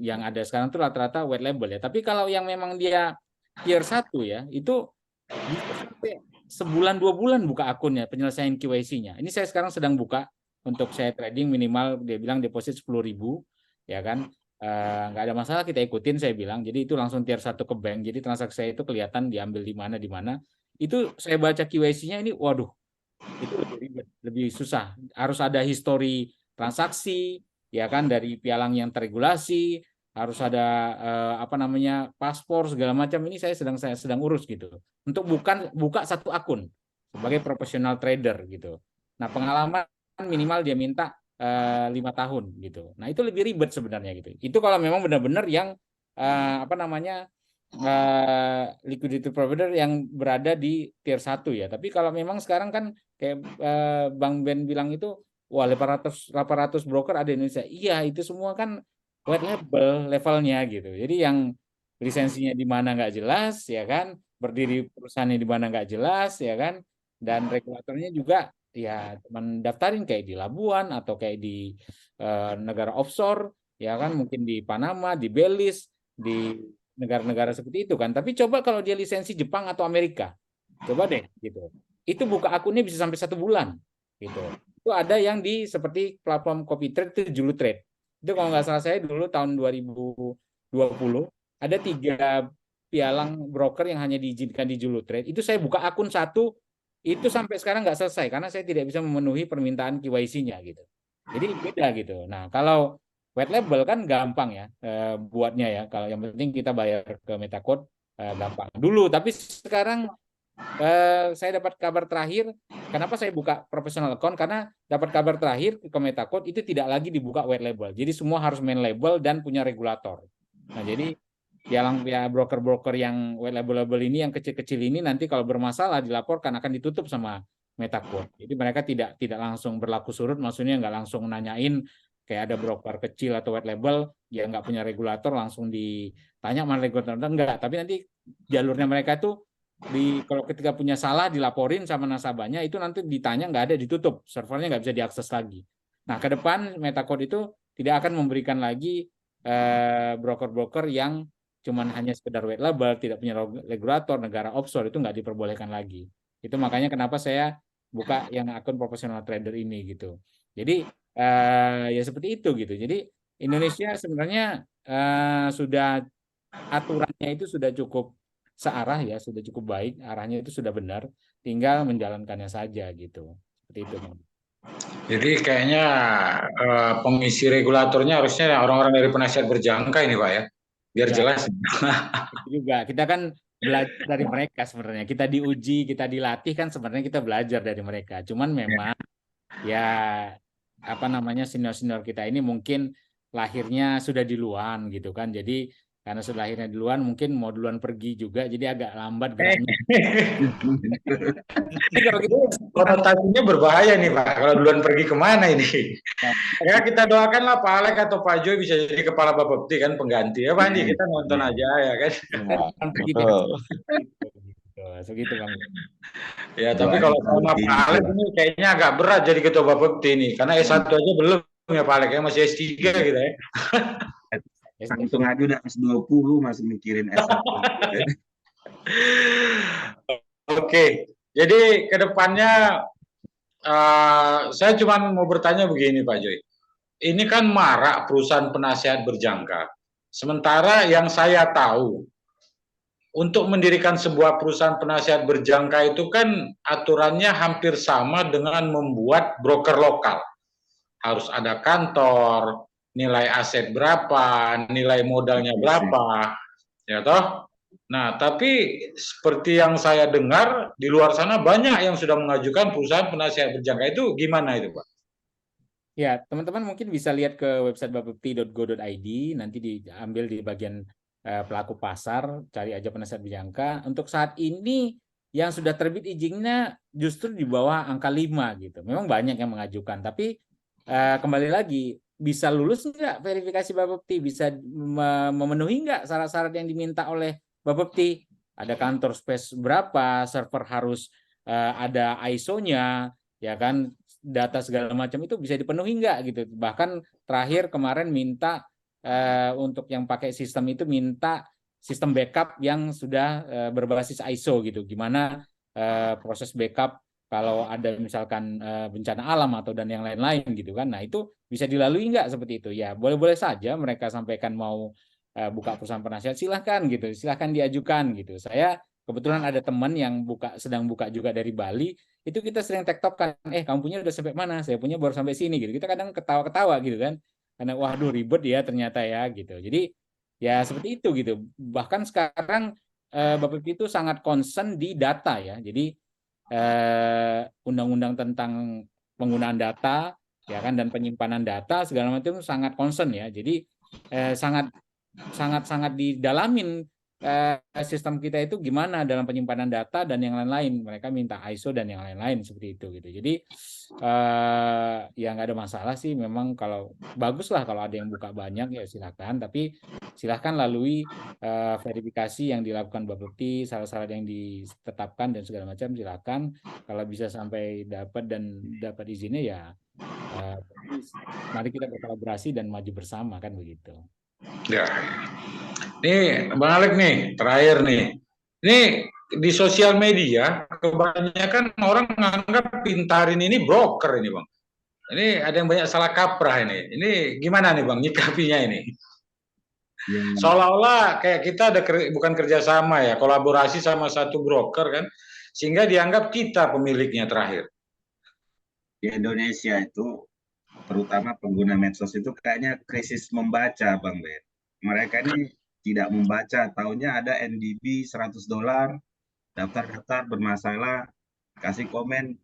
yang ada sekarang tuh rata-rata white label ya. Tapi kalau yang memang dia tier 1 ya, itu bisa sampai sebulan 2 bulan buka akunnya penyelesaian KYC-nya. Ini saya sekarang sedang buka untuk saya trading minimal dia bilang deposit 10.000 ya kan. Nggak ada masalah kita ikutin saya bilang. Jadi itu langsung tier 1 ke bank. Jadi transaksi saya itu kelihatan diambil di mana. Itu saya baca KYC-nya ini waduh. Itu lebih ribet, lebih susah. Harus ada histori transaksi ya kan dari pialang yang terregulasi, harus ada paspor segala macam. Ini saya sedang urus gitu. Untuk buka satu akun sebagai profesional trader gitu. Nah, pengalaman minimal dia minta 5 tahun gitu. Nah, itu lebih ribet sebenarnya gitu. Itu kalau memang benar-benar yang liquidity provider yang berada di tier 1 ya. Tapi kalau memang sekarang kan kayak Bang Ben bilang itu wah 800 broker ada di Indonesia. Iya, itu semua kan white label levelnya gitu. Jadi yang lisensinya di mana nggak jelas ya kan, berdiri perusahaannya di mana nggak jelas ya kan, dan regulatornya juga ya teman daftarin kayak di Labuan atau kayak di negara offshore ya kan, mungkin di Panama, di Belize, di negara-negara seperti itu kan. Tapi coba kalau dia lisensi Jepang atau Amerika, coba deh gitu. Itu buka akunnya bisa sampai 1 bulan gitu. Itu ada yang di seperti platform CopyTrade itu Julutrade. Itu kalau nggak salah saya dulu tahun 2020 ada 3 pialang broker yang hanya diizinkan di Julutrade. Itu saya buka akun 1 itu sampai sekarang nggak selesai karena saya tidak bisa memenuhi permintaan KYC-nya gitu. Jadi beda gitu. Nah, kalau white label kan gampang ya buatnya ya. Kalau yang penting kita bayar ke Metacode gampang dulu. Tapi sekarang saya dapat kabar terakhir. Kenapa saya buka professional account? Karena dapat kabar terakhir ke Metacode itu tidak lagi dibuka white label. Jadi semua harus main label dan punya regulator. Nah, jadi ya broker-broker yang white label ini yang kecil-kecil ini nanti kalau bermasalah dilaporkan akan ditutup sama Metacode. Jadi mereka tidak langsung berlaku surut, maksudnya nggak langsung nanyain kayak ada broker kecil atau white label yang nggak punya regulator langsung ditanya mana regulator enggak, tapi nanti jalurnya mereka itu kalau ketika punya salah dilaporin sama nasabahnya itu nanti ditanya nggak ada, ditutup, servernya nggak bisa diakses lagi. Nah, ke depan Metacode itu tidak akan memberikan lagi broker-broker yang cuman hanya sekedar white label, tidak punya regulator, negara offshore itu nggak diperbolehkan lagi. Itu makanya kenapa saya buka yang akun profesional trader ini gitu. Jadi ya seperti itu gitu. Jadi Indonesia sebenarnya sudah aturannya itu sudah cukup searah ya, sudah cukup baik, arahnya itu sudah benar, tinggal menjalankannya saja gitu. Seperti itu, Bang. Jadi kayaknya pengisi regulatornya harusnya orang-orang dari penasihat berjangka ini, Pak ya, biar Ya, jelas. itu juga kita kan belajar dari mereka sebenarnya. Kita diuji, kita dilatih kan sebenarnya kita belajar dari mereka. Cuman memang ya senior-senior kita ini mungkin lahirnya sudah duluan gitu kan. Jadi karena sudah lahirnya duluan mungkin mau duluan pergi juga jadi agak lambat geraknya. Jadi kalau gitu Konotasinya berbahaya nih Pak, kalau duluan pergi kemana ini? Ya kita doakanlah Pak Alek atau Pak Joy bisa jadi kepala Bapepti kan pengganti ya Pak Andi, kita nonton aja ya kan. Segitu Bang. Ya tapi kalau sama Pak Alek ini kayaknya agak berat jadi ketua Bapepti ini karena S1 aja belum ya Pak Alek ya, masih S3 gitu ya. Langsung aja udah S20 masih mikirin S1. Oke, jadi ke depannya saya cuma mau bertanya begini Pak Joy. Ini kan marak perusahaan penasihat berjangka. Sementara yang saya tahu, untuk mendirikan sebuah perusahaan penasihat berjangka itu kan aturannya hampir sama dengan membuat broker lokal. Harus ada kantor, nilai aset berapa, nilai modalnya berapa, ya toh? Nah, tapi seperti yang saya dengar di luar sana banyak yang sudah mengajukan perusahaan penasihat berjangka, itu gimana itu, Pak? Ya, teman-teman mungkin bisa lihat ke website bapepti.go.id, nanti diambil di bagian pelaku pasar, cari aja penasihat berjangka. Untuk saat ini yang sudah terbit izinnya justru di bawah angka 5 gitu. Memang banyak yang mengajukan, tapi kembali lagi, bisa lulus nggak verifikasi Bapepti? Bisa memenuhi nggak syarat-syarat yang diminta oleh Bapepti? Ada kantor space berapa, server harus ada ISO-nya, ya kan, data segala macam itu bisa dipenuhi nggak gitu. Bahkan terakhir kemarin minta untuk yang pakai sistem itu minta sistem backup yang sudah berbasis ISO gitu. Gimana proses backup kalau ada misalkan bencana alam atau dan yang lain-lain gitu kan. Nah, itu bisa dilalui nggak seperti itu? Ya, boleh-boleh saja mereka sampaikan mau buka perusahaan penasihat, silahkan gitu. Silahkan diajukan gitu. Saya kebetulan ada teman yang sedang buka juga dari Bali, itu kita sering tektokan, kamu punya udah sampai mana? Saya punya baru sampai sini gitu. Kita kadang ketawa-ketawa gitu kan. Karena waduh ribet ya ternyata ya gitu. Jadi ya seperti itu gitu. Bahkan sekarang Bapepti itu sangat concern di data ya. Jadi undang-undang tentang penggunaan data ya kan dan penyimpanan data segala macam sangat concern ya. Jadi sangat didalamin sistem kita itu gimana dalam penyimpanan data dan yang lain-lain. Mereka minta ISO dan yang lain-lain seperti itu gitu. Jadi ya nggak ada masalah sih. Memang kalau bagus lah kalau ada yang buka banyak ya silakan. Tapi silakan lalui verifikasi yang dilakukan Bapepti, syarat-syarat yang ditetapkan dan segala macam silakan. Kalau bisa sampai dapat izinnya ya mari kita berkolaborasi dan maju bersama kan begitu. Ya. Nih, Bang Alek nih, terakhir nih. Ini di sosial media kebanyakan orang menganggap Pintarin ini broker ini, Bang. Ini ada yang banyak salah kaprah ini. Ini gimana nih, Bang, nyikapinya ini? Seolah-olah kayak kita ada bukan kerjasama ya, kolaborasi sama satu broker kan, sehingga dianggap kita pemiliknya terakhir. Di Indonesia itu, terutama pengguna medsos itu kayaknya krisis membaca, Bang Ben. Mereka ini tidak membaca, taunya ada NDB $100, daftar-daftar bermasalah, kasih komen,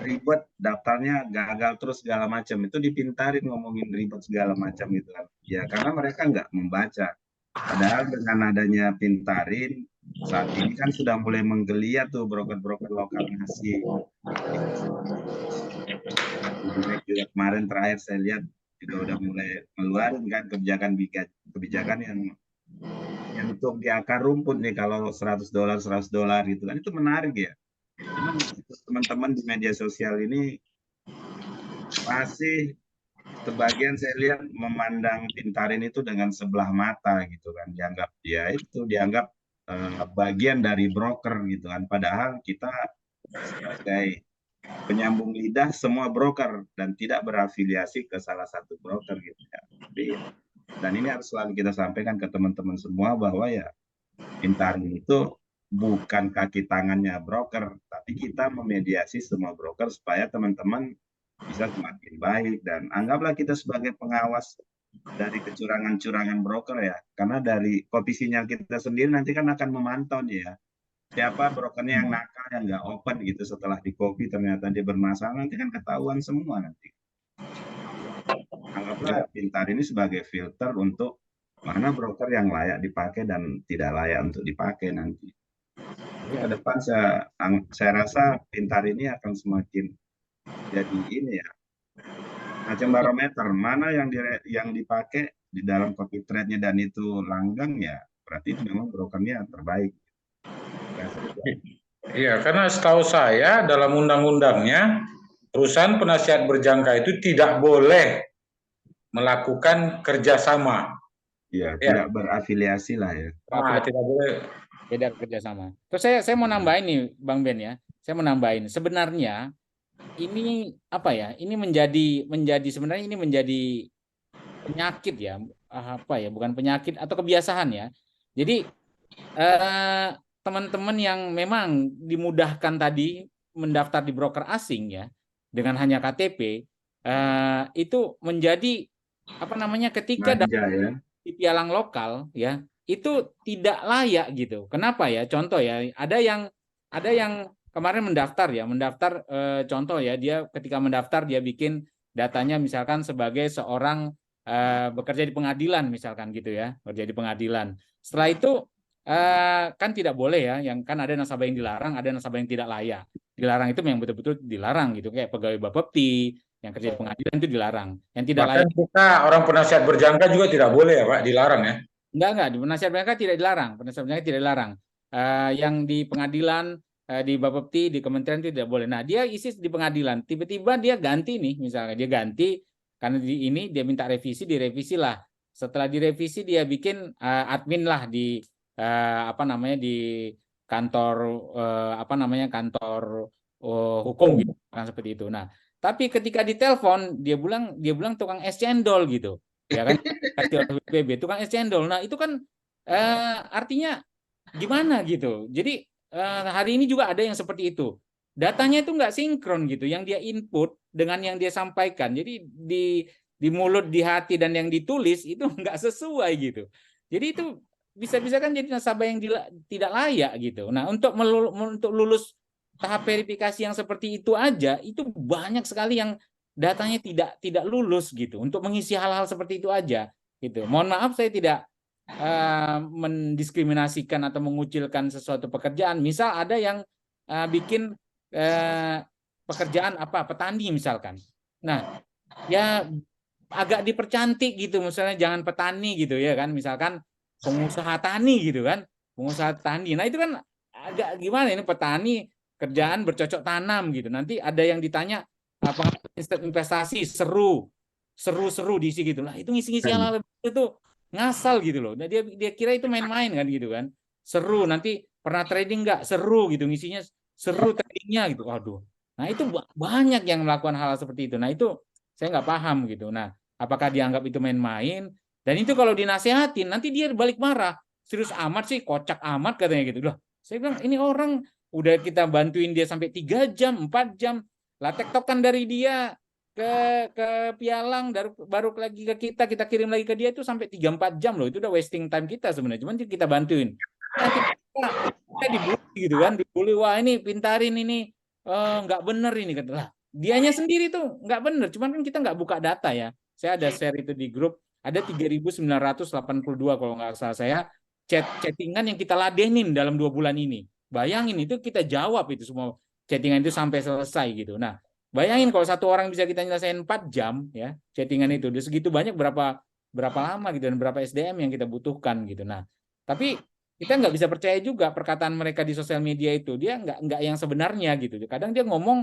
ribet, daftarnya gagal terus segala macam. Itu dipintarin ngomongin ribet segala macam gitu kan. Ya karena mereka nggak membaca. Padahal dengan adanya Pintarin, saat ini kan sudah mulai menggeliat tuh broker-broker lokal ngasih. Juga kemarin terakhir saya lihat juga udah mulai ngeluarin kan kebijakan yang untuk di akar rumput nih, kalau $100 gitu kan, itu menarik ya. Cuman teman-teman di media sosial ini masih sebagian saya lihat memandang Pintarin itu dengan sebelah mata gitu kan, dianggap bagian dari broker gitu kan, padahal kita sebagai penyambung lidah semua broker dan tidak berafiliasi ke salah satu broker gitu ya. Dan ini harus selalu kita sampaikan ke teman-teman semua bahwa ya Pintarin itu bukan kaki tangannya broker, tapi kita memediasi semua broker supaya teman-teman bisa semakin baik, dan anggaplah kita sebagai pengawas dari kecurangan-curangan broker ya, karena dari copy sinyal kita sendiri nanti kan akan memantau nih ya, siapa brokernya yang nakal, yang nggak open gitu, setelah di copy ternyata dia bermasalah, nanti kan ketahuan semua nanti. Anggaplah Pintar ini sebagai filter untuk mana broker yang layak dipakai dan tidak layak untuk dipakai nanti. Jadi ke depan saya rasa Pintar ini akan semakin jadi ini ya, macam barometer, mana yang dipakai di dalam copy thread-nya dan itu langgang ya, berarti itu memang brokernya terbaik. Iya, karena setahu saya dalam undang-undangnya perusahaan penasihat berjangka itu tidak boleh melakukan kerjasama Ya, Ya, tidak berafiliasi lah ya. tidak boleh. Beda kerjasama. Terus saya mau nambahin nih Bang Ben ya. Saya mau nambahin sebenarnya ini apa ya? Ini menjadi sebenarnya ini menjadi penyakit ya. Apa ya? Bukan penyakit atau kebiasaan ya. Jadi eh, teman-teman yang memang dimudahkan tadi mendaftar di broker asing ya dengan hanya KTP itu menjadi apa namanya ketika Manja ya. di pialang lokal ya itu tidak layak gitu. Kenapa ya? Contoh ya, ada yang kemarin mendaftar contoh ya dia ketika mendaftar dia bikin datanya misalkan sebagai seorang bekerja di pengadilan misalkan gitu ya, bekerja di pengadilan. Setelah itu kan tidak boleh ya, yang kan ada nasabah yang dilarang, ada nasabah yang tidak layak. Dilarang itu yang betul-betul dilarang gitu, kayak pegawai Bapepti yang kerja di pengadilan itu dilarang. Yang tidak layak Bahkan kita orang penasihat berjangka juga tidak boleh ya Pak, dilarang ya. enggak, di penasihat mereka tidak dilarang, penasihat mereka tidak dilarang. Yang di pengadilan, di Bapepti, di kementerian itu tidak boleh. Nah, dia isi di pengadilan, tiba-tiba dia ganti nih, misalnya dia ganti karena di ini dia minta revisi, direvisi lah. Setelah direvisi dia bikin admin lah di apa namanya di kantor apa namanya kantor hukum gitu, kan seperti itu. Nah, tapi ketika ditelepon dia bilang tukang es cendol gitu, ya kan? Kasih oleh BPB, tukang es cendol. Nah, itu kan artinya gimana gitu. Jadi hari ini juga ada yang seperti itu. Datanya itu nggak sinkron gitu. Yang dia input dengan yang dia sampaikan. Jadi di mulut, di hati, dan yang ditulis itu nggak sesuai gitu. Jadi itu bisa-bisa kan jadi nasabah yang tidak layak gitu. Nah, untuk lulus tahap verifikasi yang seperti itu aja, itu banyak sekali yang datanya tidak lulus gitu. Untuk mengisi hal-hal seperti itu aja gitu. Mohon maaf saya tidak mendiskriminasikan atau mengucilkan sesuatu pekerjaan. Misal ada yang bikin pekerjaan apa petani misalkan. Nah, ya agak dipercantik gitu, misalnya jangan petani gitu ya kan, misalkan pengusaha tani gitu kan, pengusaha tani. Nah itu kan agak gimana ini petani kerjaan bercocok tanam gitu. Nanti ada yang ditanya apa investasi seru diisi gitu lah. Itu ngisi-ngisi hal-hal itu ngasal gitu loh. Nah, dia kira itu main-main kan gitu kan. Seru nanti pernah trading nggak? Seru gitu ngisinya seru tradingnya gitu. Waduh. Nah itu banyak yang melakukan hal seperti itu. Nah itu saya nggak paham gitu. Nah apakah dianggap itu main-main? Dan itu kalau dinasehatin nanti dia balik marah. Serius amat sih, kocak amat katanya gitu. Loh, saya bilang ini orang udah kita bantuin dia sampai 3 jam, 4 jam. Lah tektokan dari dia ke pialang baru lagi ke kita kirim lagi ke dia itu sampai 3-4 jam loh. Itu udah wasting time kita sebenarnya. Cuman kita bantuin. Nah, kita dibully gitu kan, dibully wah ini pintarin ini nggak bener ini kata lah. Dianya sendiri tuh nggak bener, cuman kan kita nggak buka data ya. Saya ada share itu di grup, ada 3.982 kalau nggak salah saya chattingan yang kita ladenin dalam 2 bulan ini. Bayangin itu kita jawab itu semua chattingan itu sampai selesai gitu. Nah, bayangin kalau satu orang bisa kita nyelesain 4 jam ya chattingan itu, udah segitu banyak berapa lama gitu dan berapa SDM yang kita butuhkan gitu. Nah, tapi kita nggak bisa percaya juga perkataan mereka di sosial media itu, dia nggak yang sebenarnya gitu. Kadang dia ngomong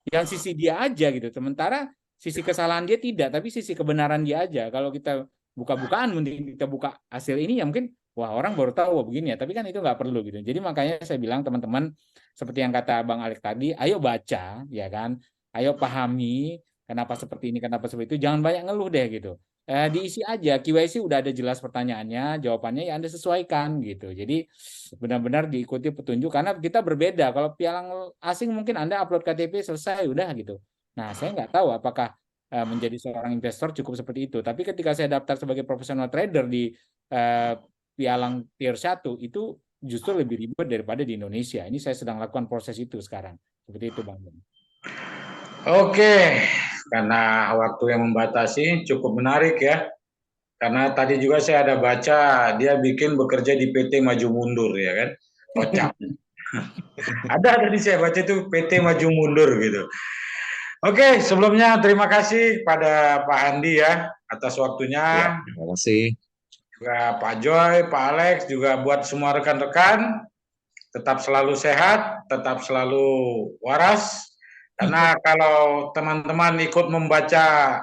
yang sisi dia aja gitu, sementara sisi kesalahan dia tidak, tapi sisi kebenaran dia aja. Kalau kita buka-bukaan, mending kita buka hasil ini ya mungkin wah orang baru tahu wah begini ya, tapi kan itu nggak perlu gitu. Jadi makanya saya bilang teman-teman seperti yang kata Bang Alex tadi, ayo baca ya kan, ayo pahami kenapa seperti ini, kenapa seperti itu, jangan banyak ngeluh deh gitu. Diisi aja KYC udah ada jelas pertanyaannya, jawabannya ya Anda sesuaikan gitu. Jadi benar-benar diikuti petunjuk karena kita berbeda. Kalau pialang asing mungkin Anda upload KTP selesai udah gitu. Nah, saya nggak tahu apakah menjadi seorang investor cukup seperti itu. Tapi ketika saya daftar sebagai profesional trader di pialang tier 1 itu justru lebih ribet daripada di Indonesia. Ini saya sedang lakukan proses itu sekarang. Seperti itu, Bang. Oke, karena waktu yang membatasi cukup menarik ya. Karena tadi juga saya ada baca dia bikin bekerja di PT Maju Mundur ya kan. Kocak. ada tadi saya baca itu PT Maju Mundur gitu. Oke, sebelumnya terima kasih pada Pak Andi ya atas waktunya. Ya, terima kasih. Juga Pak Joy, Pak Alex, juga buat semua rekan-rekan tetap selalu sehat, tetap selalu waras. Karena kalau teman-teman ikut membaca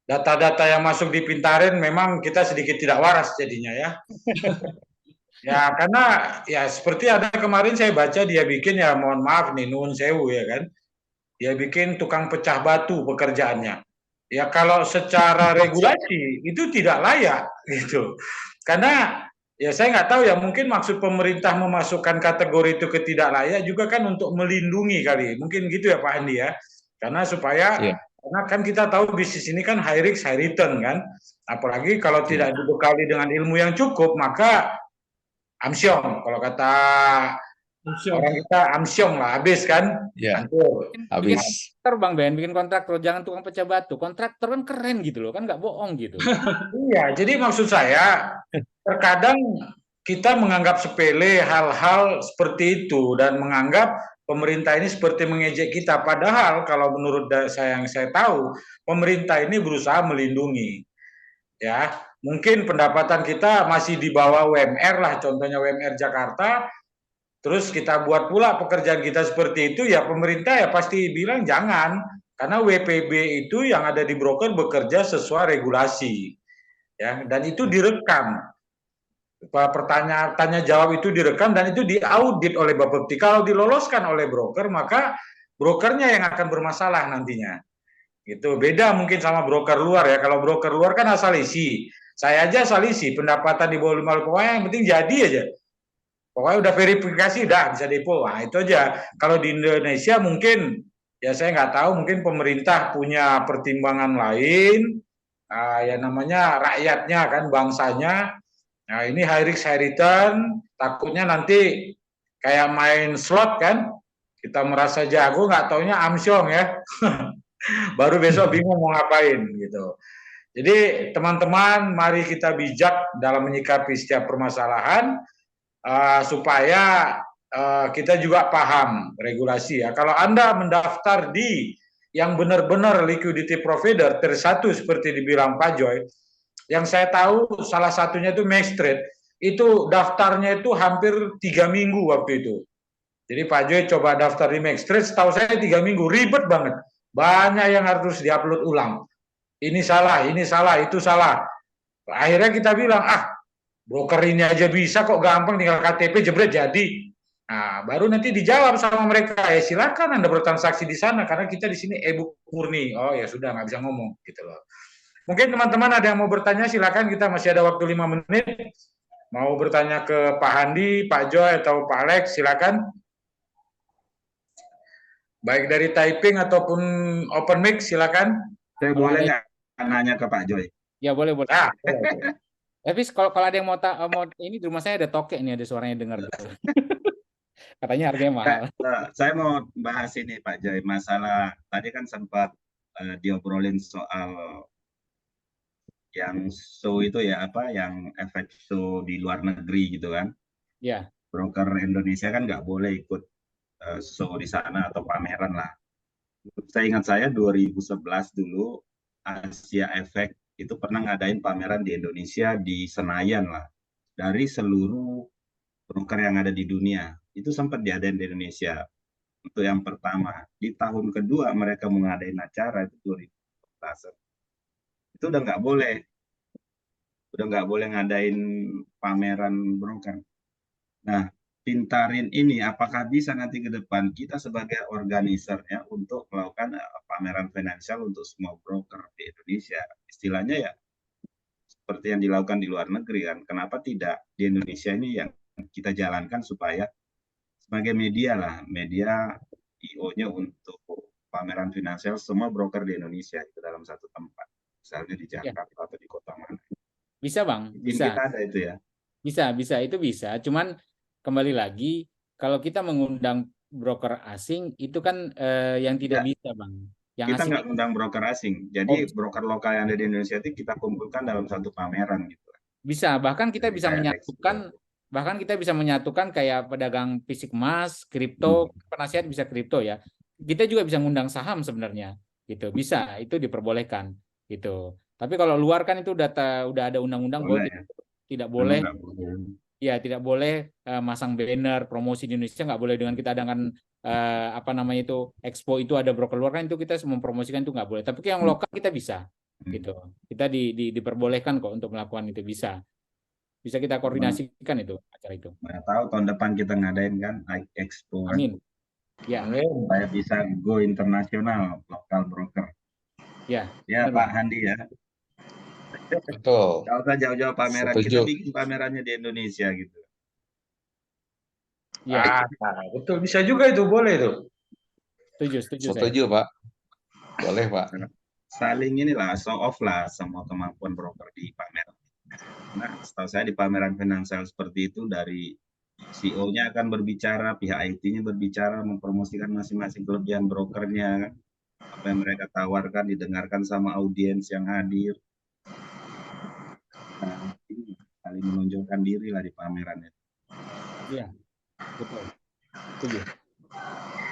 data-data yang masuk di Pintarin memang kita sedikit tidak waras jadinya ya. Ya karena ya seperti ada kemarin saya baca dia bikin, ya mohon maaf nih nuwun sewu ya kan. Dia bikin tukang pecah batu pekerjaannya. Ya kalau secara regulasi itu tidak layak gitu. Karena ya saya nggak tahu ya, mungkin maksud pemerintah memasukkan kategori itu ke tidak layak juga kan untuk melindungi kali. Mungkin gitu ya Pak Andi ya. Karena supaya Iya. karena kan kita tahu bisnis ini kan high risk high return kan. Apalagi kalau tidak dibekali dengan ilmu yang cukup, maka amsyong. Kalau kata orang kita amsyong lah, habis kan, Ya, hancur. Bikin habis. kontraktor Bang Ben, bikin kontraktor, jangan tukang pecah batu. Kontraktor kan keren gitu loh, kan nggak bohong gitu. Iya, jadi maksud saya terkadang kita menganggap sepele hal-hal seperti itu dan menganggap pemerintah ini seperti mengejek kita. Padahal kalau menurut saya yang saya tahu, pemerintah ini berusaha melindungi. Ya, mungkin pendapatan kita masih di bawah UMR lah, contohnya UMR Jakarta. Terus kita buat pula pekerjaan kita seperti itu, ya pemerintah ya pasti bilang jangan, karena WPB itu yang ada di broker bekerja sesuai regulasi, ya, dan itu direkam. Pertanyaan tanya jawab itu direkam dan itu diaudit oleh Bapepti. Kalau diloloskan oleh broker, maka brokernya yang akan bermasalah nantinya. Gitu. Beda mungkin sama broker luar ya. Kalau broker luar kan asal isi. Saya aja asal isi, pendapatan di bawah 50, pokoknya yang penting jadi aja. Pokoknya udah verifikasi, udah bisa depo. Nah, itu aja. Kalau di Indonesia mungkin, ya saya nggak tahu, mungkin pemerintah punya pertimbangan lain, ya namanya rakyatnya kan, bangsanya. Nah, ini high risk high return, takutnya nanti kayak main slot kan, kita merasa jago, nggak taunya amsyong ya. Baru besok bingung mau ngapain gitu. Jadi teman-teman, mari kita bijak dalam menyikapi setiap permasalahan, supaya kita juga paham regulasi ya. Kalau Anda mendaftar di yang benar-benar liquidity provider tersatu seperti dibilang Pak Joy, yang saya tahu salah satunya itu MaxTrade, itu daftarnya itu hampir 3 minggu waktu itu. Jadi Pak Joy coba daftar di MaxTrade, setahu saya 3 minggu, ribet banget. Banyak yang harus diupload ulang. Ini salah, itu salah. Akhirnya kita bilang, broker ini aja bisa kok, gampang tinggal KTP jebret jadi. Nah, baru nanti dijawab sama mereka, ya silakan Anda bertransaksi di sana karena kita di sini e-book murni. Oh ya sudah, nggak bisa ngomong gitu loh. Mungkin teman-teman ada yang mau bertanya, silakan, kita masih ada waktu 5 menit. Mau bertanya ke Pak Handi, Pak Joy atau Pak Alex, silakan. Baik dari typing ataupun open mic, silakan. Saya boleh nggak nanya ke Pak Joy? Ya boleh. Ah, Tapi kalau ada yang mau ini di rumah saya ada tokek nih, ada suaranya dengar. Katanya harganya mahal. Saya mau bahas ini Pak Joy, masalah tadi kan sempat diobrolin soal yang show itu ya, apa yang efek show di luar negeri gitu kan. Ya. Broker Indonesia kan nggak boleh ikut show di sana atau pameran lah. Saya ingat 2011 dulu Asia Effect itu pernah ngadain pameran di Indonesia di Senayan lah. Dari seluruh broker yang ada di dunia, itu sempat diadain di Indonesia. Untuk yang pertama. Di tahun kedua mereka mengadain acara itu 2014. Itu udah nggak boleh. Udah nggak boleh ngadain pameran broker. Nah, Pintarin ini apakah bisa nanti ke depan kita sebagai organizer ya untuk melakukan pameran finansial untuk semua broker di Indonesia. Istilahnya ya seperti yang dilakukan di luar negeri kan. Kenapa tidak di Indonesia ini yang kita jalankan supaya sebagai media lah, media IO-nya untuk pameran finansial semua broker di Indonesia itu dalam satu tempat. Misalnya di Jakarta atau di kota mana. Bisa Bang, bisa. Kita ada itu ya. Bisa, itu bisa. Cuman kembali lagi, kalau kita mengundang broker asing, itu kan yang tidak bisa, Bang. Yang kita asing nggak undang broker asing. Jadi broker lokal yang ada di Indonesia itu kita kumpulkan dalam satu pameran gitu. Bisa, bahkan kita bisa menyatukan kayak pedagang fisik emas, kripto, penasihat bisa kripto ya. Kita juga bisa ngundang saham sebenarnya, gitu. Bisa, itu diperbolehkan, gitu. Tapi kalau luar kan itu udah ada undang-undang bahwa tidak boleh. Ya, tidak boleh masang banner promosi di Indonesia, nggak boleh dengan kita adakan expo itu ada broker luar kan, itu kita mempromosikan itu nggak boleh. Tapi yang lokal kita bisa gitu. Kita diperbolehkan kok untuk melakukan itu, bisa kita koordinasikan itu acara itu. Nggak tahu tahun depan kita ngadain kan Expo kan, Amin. Ya, Amin. supaya bisa go internasional lokal broker. ya. Ya benar, Pak Bang. Handi ya. Betul. Nggak usah jauh-jauh pameran, kita Setuju. bikin pamerannya di Indonesia gitu. Ya, Betul, bisa juga itu, boleh itu. setuju saya. Setuju, Pak. Boleh, Pak. Saling inilah, show off lah semua kemampuan broker di pameran. Nah, setahu saya di pameran finansial seperti itu, dari CEO-nya akan berbicara, pihak IT-nya berbicara, mempromosikan masing-masing kelebihan brokernya, kan. Apa yang mereka tawarkan didengarkan sama audiens yang hadir. Nah, ini saling menonjolkan diri lah di pameran itu. Iya, betul. Setuju.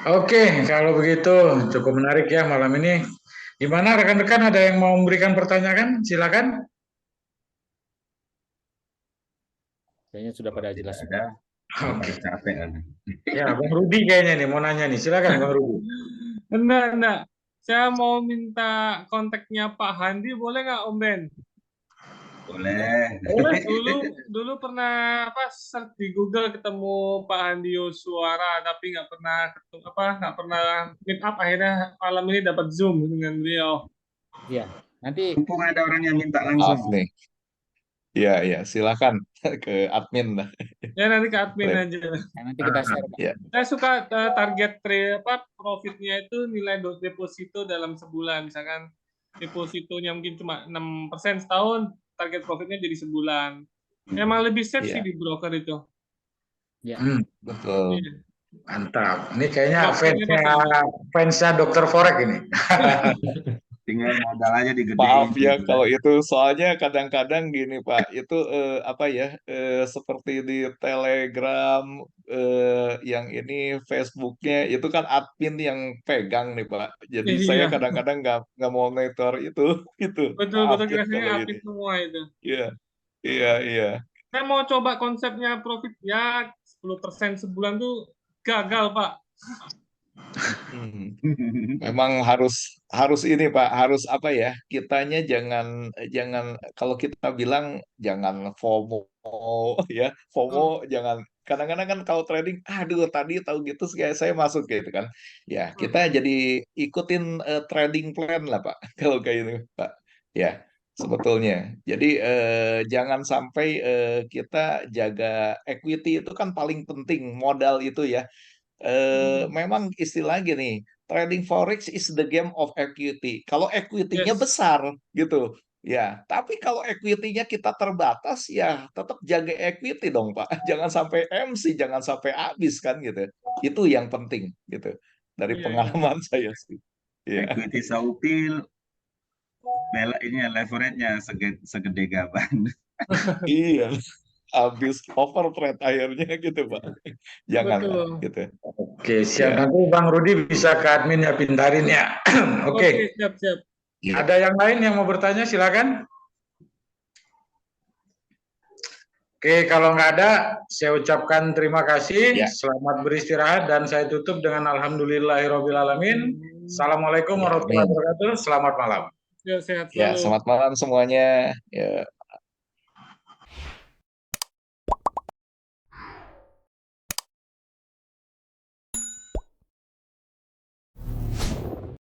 Oke, kalau begitu cukup menarik ya malam ini. Gimana rekan-rekan, ada yang mau memberikan pertanyaan? Silakan. Kayaknya sudah pada Tidak jelas. ada, Oke. capek kan. Ya, Bang Rudi kayaknya nih mau nanya nih. Silakan Bang Rudi. Enggak. Saya mau minta kontaknya Pak Handi, boleh nggak Om Ben? Boleh. Dulu pernah search di Google ketemu Pak Handi Yoswara, tapi nggak pernah meet up. Akhirnya malam ini dapat Zoom dengan beliau. Iya. Nanti Mumpung ada orang yang minta Maaf langsung. nih. Iya, silakan ke admin lah. Ya nanti ke admin aja. nanti kita share. Pak. Ya. Saya suka target profitnya itu nilai deposito dalam sebulan. Misalkan depositonya mungkin cuma 6% setahun, target profitnya jadi sebulan. Emang lebih safe sih Iya. di broker itu. Ya. Betul. Iya. Mantap. Ini kayaknya Brokernya fansnya Dr. Forex ini. Tinggal modal aja digedein. Maaf ya gitu. kalau itu, soalnya kadang-kadang gini Pak, itu seperti di Telegram, yang ini Facebooknya itu kan admin yang pegang nih Pak. Jadi saya Iya. kadang-kadang nggak mau monitor itu. Betul, Maaf ya rasanya kalau apis ini. semua itu. Iya. Saya mau coba konsepnya profit ya 10% sebulan tuh gagal, Pak. Memang harus ini Pak, harus kitanya jangan kalau kita bilang jangan FOMO ya. FOMO jangan, kadang-kadang kan kalau trading, aduh tadi tahu gitu saya masuk gitu kan. Ya, kita jadi ikutin trading plan lah Pak kalau kayak ini Pak. Ya, sebetulnya. Jadi jangan sampai kita jaga equity, itu kan paling penting, modal itu ya. Memang istilah gini, trading forex is the game of equity. Kalau equity-nya Yes. besar gitu, ya. Tapi kalau equity-nya kita terbatas, ya tetap jaga equity dong, Pak. Jangan sampai MC, jangan sampai habis kan gitu. Itu yang penting gitu. Dari Iya. pengalaman saya sih. Ya. Equity saupil, leverage-nya segede gaban. Iya. Habis overtrade akhirnya gitu, Pak. Jangan Betul. gitu. Oke, siap. Ya. Nanti Bang Rudi bisa ke admin ya, pindarin ya. Oke. Siap. Ada yang lain yang mau bertanya, silakan. Oke, kalau nggak ada, saya ucapkan terima kasih. Ya. Selamat beristirahat dan saya tutup dengan alhamdulillahirobbilalamin. Assalamualaikum Ya, warahmatullahi amin. wabarakatuh. Selamat malam. Ya, sehat Ya, selalu. selamat malam semuanya. Ya.